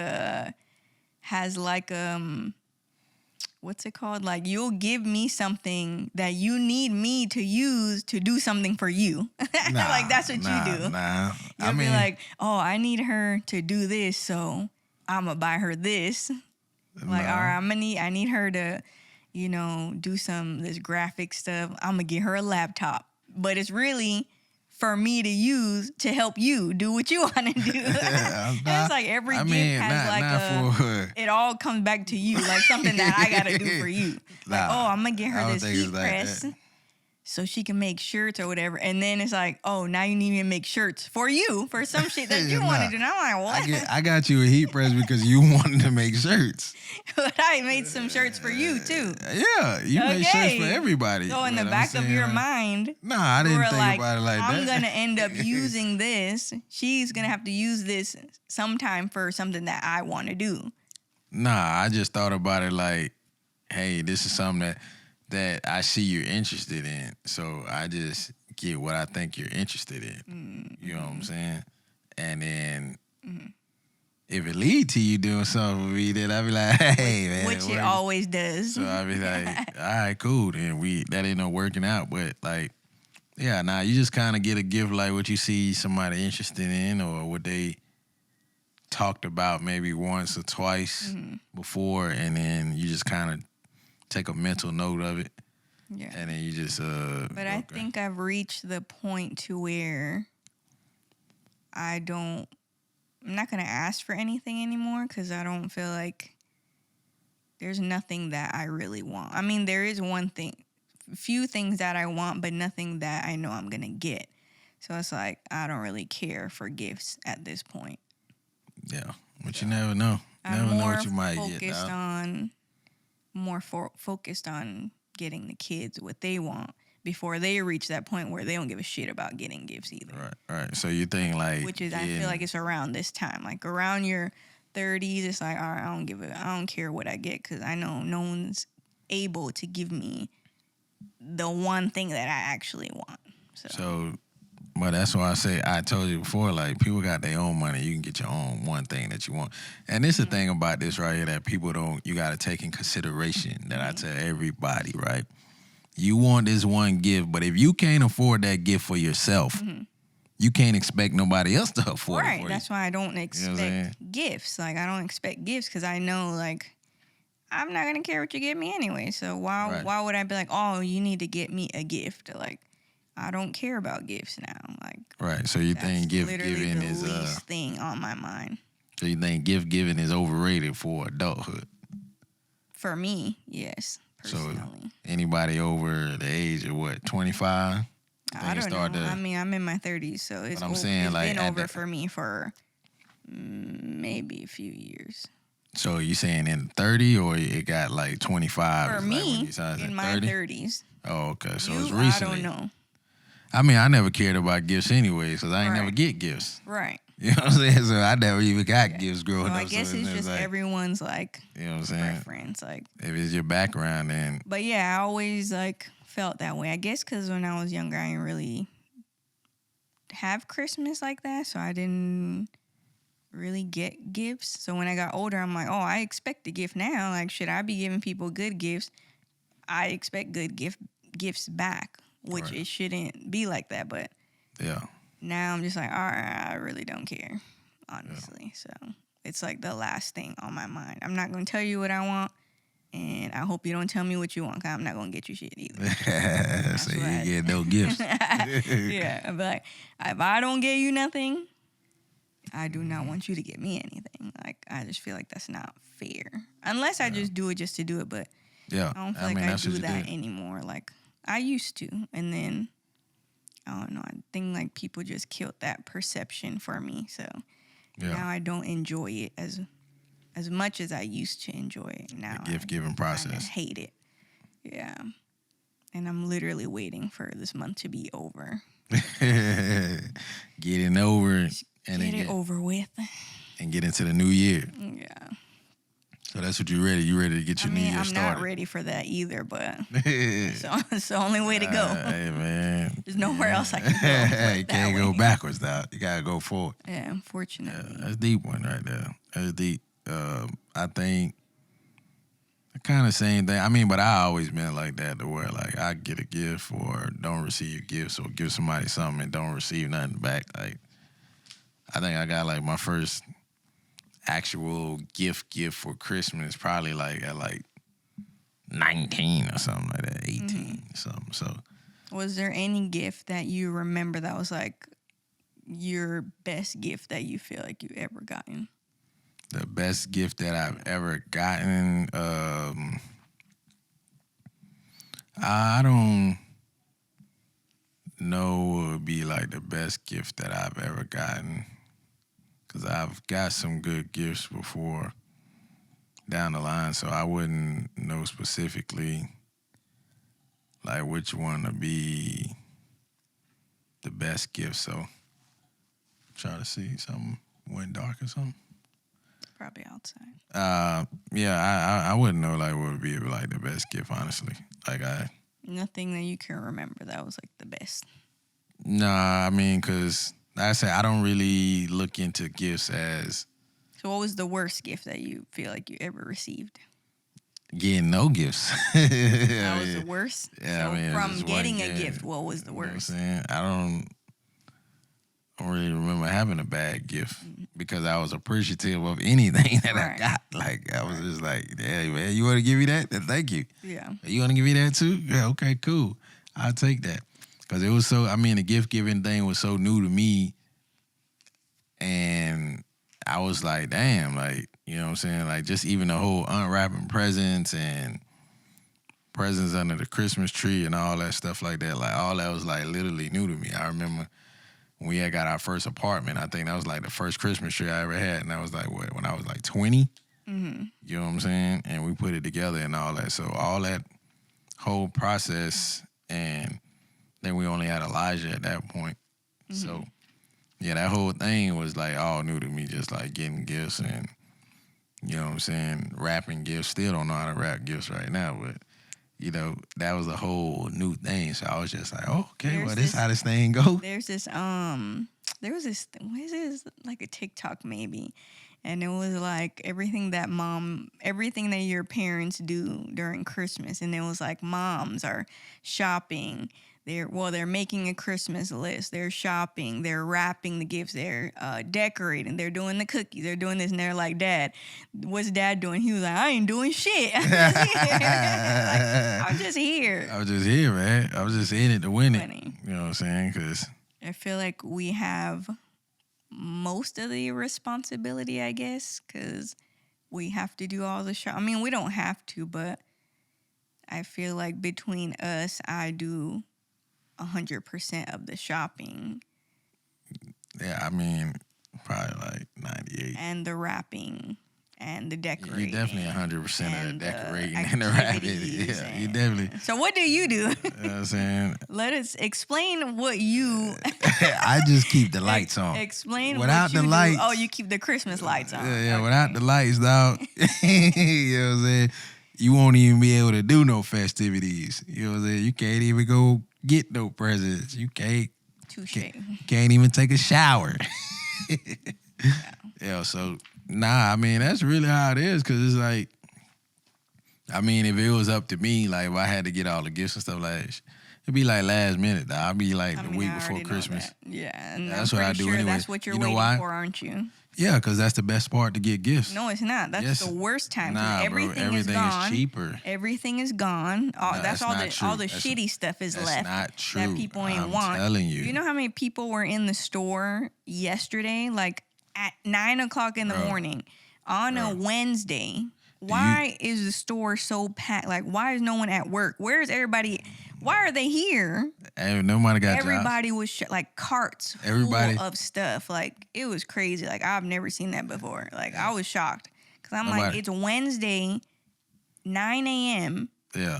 [SPEAKER 2] it called? Like, you'll give me something that you need me to use to do something for you. Like, that's what you do. You'll be like, oh, I need her to do this, so I'm gonna buy her this. Like, all right, I need her to, do this graphic stuff. I'm gonna get her a laptop. But it's really for me to use to help you do what you want to do. And it's like every gift has it all comes back to you, like something that I got to do for you. Like, I'm going to get her this heat press so she can make shirts or whatever. And then it's like, oh, now you need me to make shirts for you for some shit that you want to do. And I'm like, what?
[SPEAKER 1] I got you a heat press because you wanted to make shirts.
[SPEAKER 2] But I made some shirts for you too.
[SPEAKER 1] Yeah, you made shirts for everybody.
[SPEAKER 2] So in the back of your mind,
[SPEAKER 1] I didn't think about it like that.
[SPEAKER 2] I'm gonna end up using this. She's gonna have to use this sometime for something that I want to do.
[SPEAKER 1] I just thought about it like, hey, this is something that I see you're interested in. So I just get what I think you're interested in. Mm-hmm. You know what I'm saying? And then if it lead to you doing something with me, then I'll be like, hey, man.
[SPEAKER 2] Which it always does.
[SPEAKER 1] So I'll be like, all right, cool. Then that ain't no working out. But like, yeah, you just kind of get a gift like what you see somebody interested in or what they talked about maybe once or twice before. And then you just kind of take a mental note of it. Yeah. And then you just
[SPEAKER 2] But I think I've reached the point to where I'm not going to ask for anything anymore because I don't feel like there's nothing that I really want. I mean, there is few things that I want, but nothing that I know I'm going to get. So it's like, I don't really care for gifts at this point.
[SPEAKER 1] Yeah, but you never know. Never know what you might get.
[SPEAKER 2] More focused on getting the kids what they want before they reach that point where they don't give a shit about getting gifts either.
[SPEAKER 1] Right. So you think like,
[SPEAKER 2] which is I feel like it's around this time, like around your 30s. It's like, all right, I don't care what I get because I know no one's able to give me the one thing that I actually want. So
[SPEAKER 1] but that's why I told you before, like, people got their own money. You can get your own one thing that you want. And this is the thing about this right here that people you got to take in consideration that I tell everybody, right? You want this one gift, but if you can't afford that gift for yourself, you can't expect nobody else to afford it for you.
[SPEAKER 2] Right, that's why I don't expect gifts. Like, I don't expect gifts because I know, like, I'm not going to care what you give me anyway. So why would I be like, oh, you need to get me a gift? Like, I don't care about gifts now. Like,
[SPEAKER 1] right. So you think gift giving is
[SPEAKER 2] the least thing on my mind.
[SPEAKER 1] So you think gift giving is overrated for adulthood?
[SPEAKER 2] For me, yes. Personally.
[SPEAKER 1] So anybody over the age of what, 25?
[SPEAKER 2] I don't know. I mean, I'm in my 30s, so it's been over for me for maybe a few years.
[SPEAKER 1] So you saying in 30 or it got like 25?
[SPEAKER 2] For me, in my 30s.
[SPEAKER 1] Oh, okay. So it's recently.
[SPEAKER 2] I don't know.
[SPEAKER 1] I mean, I never cared about gifts anyway, because I ain't never get gifts.
[SPEAKER 2] Right.
[SPEAKER 1] You know what I'm saying? So I never even got gifts growing up.
[SPEAKER 2] I guess it's just like, everyone's like,
[SPEAKER 1] you know what I'm saying?
[SPEAKER 2] Preference. Like,
[SPEAKER 1] if it's your background, then.
[SPEAKER 2] But yeah, I always like felt that way. I guess because when I was younger, I didn't really have Christmas like that, so I didn't really get gifts. So when I got older, I'm like, oh, I expect a gift now. Like, should I be giving people good gifts? I expect good gifts back, which
[SPEAKER 1] Right.
[SPEAKER 2] it shouldn't be like that. But
[SPEAKER 1] Yeah.
[SPEAKER 2] now I'm just like, all right, I really don't care, honestly. So it's like the last thing on my mind. I'm not going to tell you what I want, and I hope you don't tell me what you want, 'cause I'm not going to get you shit either.
[SPEAKER 1] So you get no gifts.
[SPEAKER 2] Yeah, I'd be like, if I don't get you nothing, I do not want you to get me anything. Like, I just feel like that's not fair. Unless I just do it just to do it, but
[SPEAKER 1] Yeah.
[SPEAKER 2] I don't feel like I
[SPEAKER 1] that's
[SPEAKER 2] do
[SPEAKER 1] what you
[SPEAKER 2] that
[SPEAKER 1] did.
[SPEAKER 2] anymore. Like, I used to, and then I don't know. I think like people just killed that perception for me. So now
[SPEAKER 1] Yeah.
[SPEAKER 2] I don't enjoy it as much as I used to enjoy it. Now
[SPEAKER 1] The gift giving
[SPEAKER 2] I
[SPEAKER 1] process.
[SPEAKER 2] hate it. Yeah, and I'm literally waiting for this month to be over.
[SPEAKER 1] Getting over and
[SPEAKER 2] Get
[SPEAKER 1] then
[SPEAKER 2] it over with.
[SPEAKER 1] and get into the new year.
[SPEAKER 2] Yeah.
[SPEAKER 1] So that's what you ready. You ready to get
[SPEAKER 2] I
[SPEAKER 1] your new
[SPEAKER 2] mean,
[SPEAKER 1] year
[SPEAKER 2] I'm
[SPEAKER 1] started.
[SPEAKER 2] not ready for that either, but it's the only way to go.
[SPEAKER 1] Hey man.
[SPEAKER 2] There's nowhere else I can go.
[SPEAKER 1] You can't go backwards now. You gotta go forward.
[SPEAKER 2] Yeah, unfortunately.
[SPEAKER 1] That's a deep one right there. That's deep. I think kind of same thing. I mean, but I always been like that to where like I get a gift or don't receive gifts or give somebody something and don't receive nothing back. Like I think I got like my first actual gift for Christmas probably like at like 19 or something like that, 18 or something. So
[SPEAKER 2] Was there any gift that you remember that was like your best gift that you feel like you ever gotten?
[SPEAKER 1] the best gift that I've ever gotten, I don't know what would be like the best gift that I've ever gotten. Because I've got some good gifts before down the line, so I wouldn't know specifically like which one to be the best gift. So try to see something went dark or something.
[SPEAKER 2] Probably outside.
[SPEAKER 1] Yeah, I wouldn't know like what would be like the best gift, honestly. Like
[SPEAKER 2] Nothing that you can remember that was like the best.
[SPEAKER 1] Nah, I mean, cause like I said, I don't really look into gifts as
[SPEAKER 2] So what was the worst gift that you feel like you ever received?
[SPEAKER 1] getting no gifts.
[SPEAKER 2] That was the worst?
[SPEAKER 1] Yeah,
[SPEAKER 2] So
[SPEAKER 1] I mean,
[SPEAKER 2] from
[SPEAKER 1] just
[SPEAKER 2] getting
[SPEAKER 1] one
[SPEAKER 2] a
[SPEAKER 1] gift.
[SPEAKER 2] gift, what was the
[SPEAKER 1] You know what I'm
[SPEAKER 2] worst?
[SPEAKER 1] saying? I don't really remember having a bad gift because I was appreciative of anything that I
[SPEAKER 2] Right.
[SPEAKER 1] got. Like I was just like, hey man, you want to give me that? Then thank you.
[SPEAKER 2] Yeah.
[SPEAKER 1] You want to give me that too? Yeah, okay, cool. I'll take that. Because it was so, I mean, the gift giving thing was so new to me. And I was like, damn, like, you know what I'm saying? Like, just even the whole unwrapping presents and presents under the Christmas tree and all that stuff like that. Like, all that was like literally new to me. I remember when we had got our first apartment, I think that was like the first Christmas tree I ever had. And that was like, what, when I was like 20?
[SPEAKER 2] Mm-hmm.
[SPEAKER 1] You know what I'm saying? And we put it together and all that. So all that whole process, and then we only had Elijah at that point.
[SPEAKER 2] Mm-hmm.
[SPEAKER 1] So yeah, that whole thing was like all new to me, just like getting gifts and, you know what I'm saying, wrapping gifts. Still don't know how to wrap gifts right now, but you know, that was a whole new thing. So I was just like, oh, okay,
[SPEAKER 2] There's
[SPEAKER 1] well, this
[SPEAKER 2] this-
[SPEAKER 1] how this thing go.
[SPEAKER 2] There was this, what is this, like a TikTok maybe, and it was like everything that your parents do during Christmas, and it was like moms are shopping, they're making a Christmas list, they're shopping, they're wrapping the gifts, they're decorating, they're doing the cookies, they're doing this, and they're like, Dad, what's Dad doing? He was like, I ain't doing shit. I'm just here.
[SPEAKER 1] I was just here, man. I was just in it to win it.
[SPEAKER 2] Funny.
[SPEAKER 1] You know what I'm saying? Because
[SPEAKER 2] I feel like we have most of the responsibility, I guess, because we have to do all the shop. I mean, we don't have to, but I feel like between us, I do 100% of the shopping
[SPEAKER 1] yeah, I mean, probably like 98.
[SPEAKER 2] and the wrapping and the decorating.
[SPEAKER 1] You definitely 100% of the
[SPEAKER 2] and the
[SPEAKER 1] decorating and the wrapping.
[SPEAKER 2] activities
[SPEAKER 1] Yeah, you
[SPEAKER 2] and-
[SPEAKER 1] definitely.
[SPEAKER 2] So what do you do?
[SPEAKER 1] You know what I'm saying?
[SPEAKER 2] Let us explain what you
[SPEAKER 1] I just keep the lights on.
[SPEAKER 2] explain
[SPEAKER 1] Without
[SPEAKER 2] what you
[SPEAKER 1] the
[SPEAKER 2] do.
[SPEAKER 1] lights.
[SPEAKER 2] Oh, you keep the Christmas lights on.
[SPEAKER 1] Yeah,
[SPEAKER 2] Okay.
[SPEAKER 1] without the lights, dog. You know what I'm saying? You won't even be able to do no festivities. You know what I'm saying? You can't even go get no presents. You can't
[SPEAKER 2] Touche.
[SPEAKER 1] Can't even take a shower. Yeah, so I mean that's really how it is, because it's like, I mean, if it was up to me, like if I had to get all the gifts and stuff like that, it'd be like last minute. Dog. I'd be like the week before Christmas.
[SPEAKER 2] Yeah, and
[SPEAKER 1] That's
[SPEAKER 2] I'm
[SPEAKER 1] what I
[SPEAKER 2] pretty
[SPEAKER 1] do
[SPEAKER 2] sure
[SPEAKER 1] anyway.
[SPEAKER 2] that's what you're
[SPEAKER 1] You know
[SPEAKER 2] waiting
[SPEAKER 1] why?
[SPEAKER 2] for, aren't you?
[SPEAKER 1] Yeah, because that's the best part, to get gifts.
[SPEAKER 2] No, it's not. That's the worst time.
[SPEAKER 1] Nah,
[SPEAKER 2] everything
[SPEAKER 1] bro,
[SPEAKER 2] is gone.
[SPEAKER 1] is cheaper.
[SPEAKER 2] Everything is gone. That's all the shitty stuff is left.
[SPEAKER 1] Not true.
[SPEAKER 2] That people ain't want.
[SPEAKER 1] I'm telling you.
[SPEAKER 2] You know how many people were in the store yesterday, like at 9:00 in the morning on a Wednesday? Why is the store so packed? Like, why is no one at work? Where is everybody? Why are they here?
[SPEAKER 1] Nobody got
[SPEAKER 2] Everybody
[SPEAKER 1] jobs.
[SPEAKER 2] was like carts full of stuff. Like, it was crazy. Like, I've never seen that before. Like, I was shocked. Because I'm like, it's Wednesday, 9 a.m.
[SPEAKER 1] Yeah.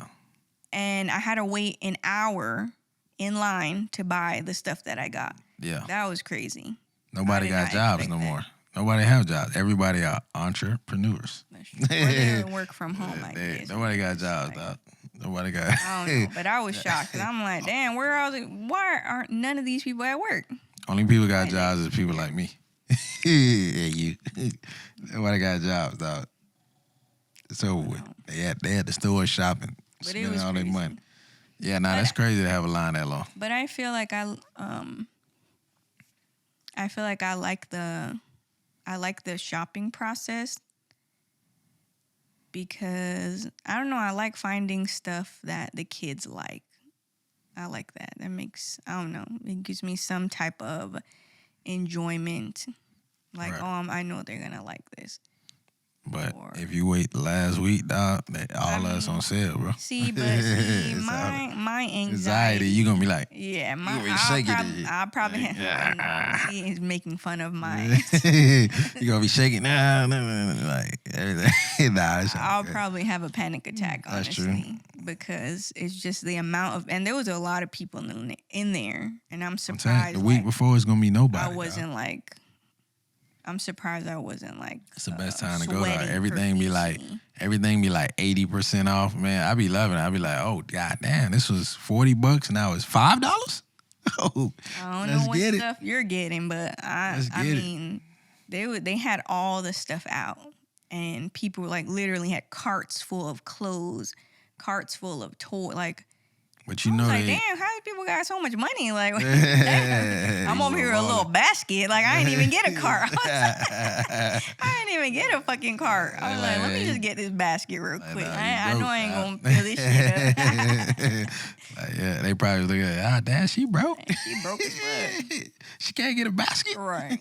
[SPEAKER 2] And I had to wait an hour in line to buy the stuff that I got.
[SPEAKER 1] Yeah.
[SPEAKER 2] That was crazy.
[SPEAKER 1] Nobody got jobs no more. Nobody have jobs. Everybody are entrepreneurs.
[SPEAKER 2] That's true. Or they work from home, I guess.
[SPEAKER 1] Nobody got jobs, dog. Nobody got.
[SPEAKER 2] I don't know, but I was shocked because I'm like, damn, why aren't none of these people at work?
[SPEAKER 1] Only people got jobs is people like me. Yeah, you. Nobody got jobs, dog. It's over with. They had the store shopping,
[SPEAKER 2] But
[SPEAKER 1] spending all their money. Yeah, that's crazy to have a line that long.
[SPEAKER 2] But I feel like I like the shopping process, because I don't know, I like finding stuff that the kids like. I like that. That makes, I don't know, it gives me some type of enjoyment. Like, I know they're gonna like this.
[SPEAKER 1] But if you wait last week, dog, all us on sale, bro.
[SPEAKER 2] My anxiety,
[SPEAKER 1] you gonna be like,
[SPEAKER 2] I'll probably have, he's making fun of mine.
[SPEAKER 1] You gonna be shaking, like everything.
[SPEAKER 2] I'll probably have a panic attack, honestly.
[SPEAKER 1] That's true.
[SPEAKER 2] Because it's just the amount of, and there was a lot of people in there, and I'm surprised.
[SPEAKER 1] The week before it's gonna be nobody.
[SPEAKER 2] I wasn't like. I'm surprised I wasn't like.
[SPEAKER 1] It's the best time to go there. Everything be like 80% off, man. I be loving it. I be like, oh god damn, this was $40, now it's $5. Oh,
[SPEAKER 2] I don't know what stuff you're getting, but I mean, they had all the stuff out, and people like literally had carts full of clothes, carts full of toys, like.
[SPEAKER 1] But you know,
[SPEAKER 2] like, damn, how do people got so much money? Like, I'm over here with a little basket. Like, I didn't even get a cart. I didn't even get a fucking cart. I was like, let me just get this basket real quick. I know I ain't gonna fill this shit up.
[SPEAKER 1] Yeah, they probably look at, damn, she broke.
[SPEAKER 2] She broke as fuck.
[SPEAKER 1] She can't get a basket.
[SPEAKER 2] Right.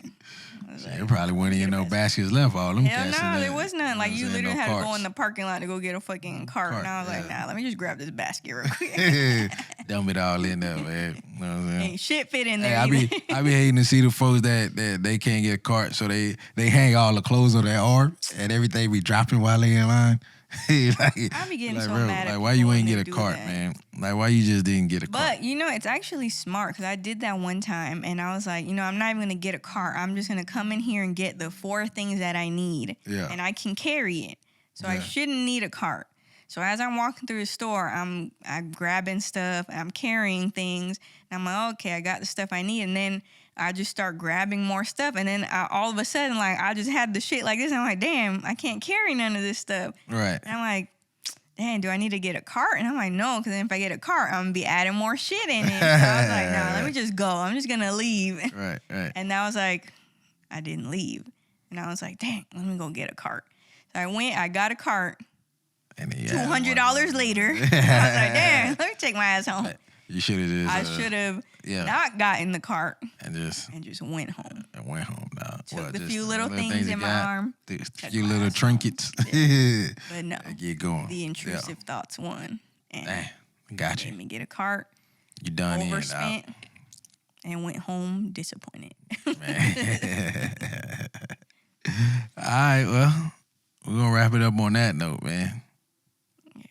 [SPEAKER 1] There probably wasn't even no baskets left. All them cats.
[SPEAKER 2] Hell no, there was none. Like, you literally had to go in the parking lot to go get a fucking cart. And I was like, nah, let me just grab this basket real quick.
[SPEAKER 1] Dump it all in there, man. You know what I'm saying?
[SPEAKER 2] Ain't shit fit in there.
[SPEAKER 1] I be hating to see the folks that they can't get a cart, so they hang all the clothes on their arm and everything be dropping while they in line.
[SPEAKER 2] I be getting so
[SPEAKER 1] bro,
[SPEAKER 2] mad at
[SPEAKER 1] why you ain't get a
[SPEAKER 2] do
[SPEAKER 1] cart,
[SPEAKER 2] that.
[SPEAKER 1] man? Like, why you just didn't get a cart?
[SPEAKER 2] But, you know, it's actually smart, because I did that one time, and I was like, you know, I'm not even going to get a cart. I'm just going to come in here and get the 4 things that I need, and I can carry it. So I shouldn't need a cart. So as I'm walking through the store, I'm grabbing stuff, I'm carrying things, and I'm like, okay, I got the stuff I need, and then I just start grabbing more stuff, and then all of a sudden, like, I just had the shit like this, and I'm like, damn, I can't carry none of this stuff.
[SPEAKER 1] Right.
[SPEAKER 2] And I'm like, damn, do I need to get a cart? And I'm like, no, because if I get a cart, I'm going to be adding more shit in it. So I was like, no, let me just go. I'm just going to leave.
[SPEAKER 1] Right.
[SPEAKER 2] And I was like, I didn't leave. And I was like, dang, let me go get a cart. So I went, I got a cart.
[SPEAKER 1] And
[SPEAKER 2] $200 later, I was like, damn, let me take my ass home.
[SPEAKER 1] You should have just.
[SPEAKER 2] I should have not gotten the cart
[SPEAKER 1] and just
[SPEAKER 2] went home.
[SPEAKER 1] And went home, dog.
[SPEAKER 2] Took the few little things in my arm.
[SPEAKER 1] A few little trinkets.
[SPEAKER 2] But no,
[SPEAKER 1] get going.
[SPEAKER 2] The intrusive thoughts won. And
[SPEAKER 1] got you.
[SPEAKER 2] Made me get a cart.
[SPEAKER 1] You done
[SPEAKER 2] overspent and went home disappointed.
[SPEAKER 1] Man. All right, well, we're gonna wrap it up on that note, man.
[SPEAKER 2] Yeah.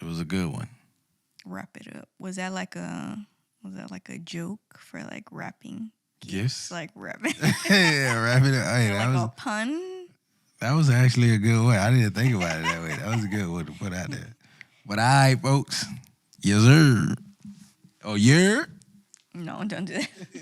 [SPEAKER 1] It was a good one.
[SPEAKER 2] Wrap it up. Was that like a joke for like wrapping
[SPEAKER 1] gifts?
[SPEAKER 2] Like wrapping.
[SPEAKER 1] Yeah, wrap it up. Hey,
[SPEAKER 2] that was a pun.
[SPEAKER 1] That was actually a good one. I didn't think about it that way. That was a good one to put out there. But all right, folks. Yes, sir. Oh, yeah.
[SPEAKER 2] No, don't do that.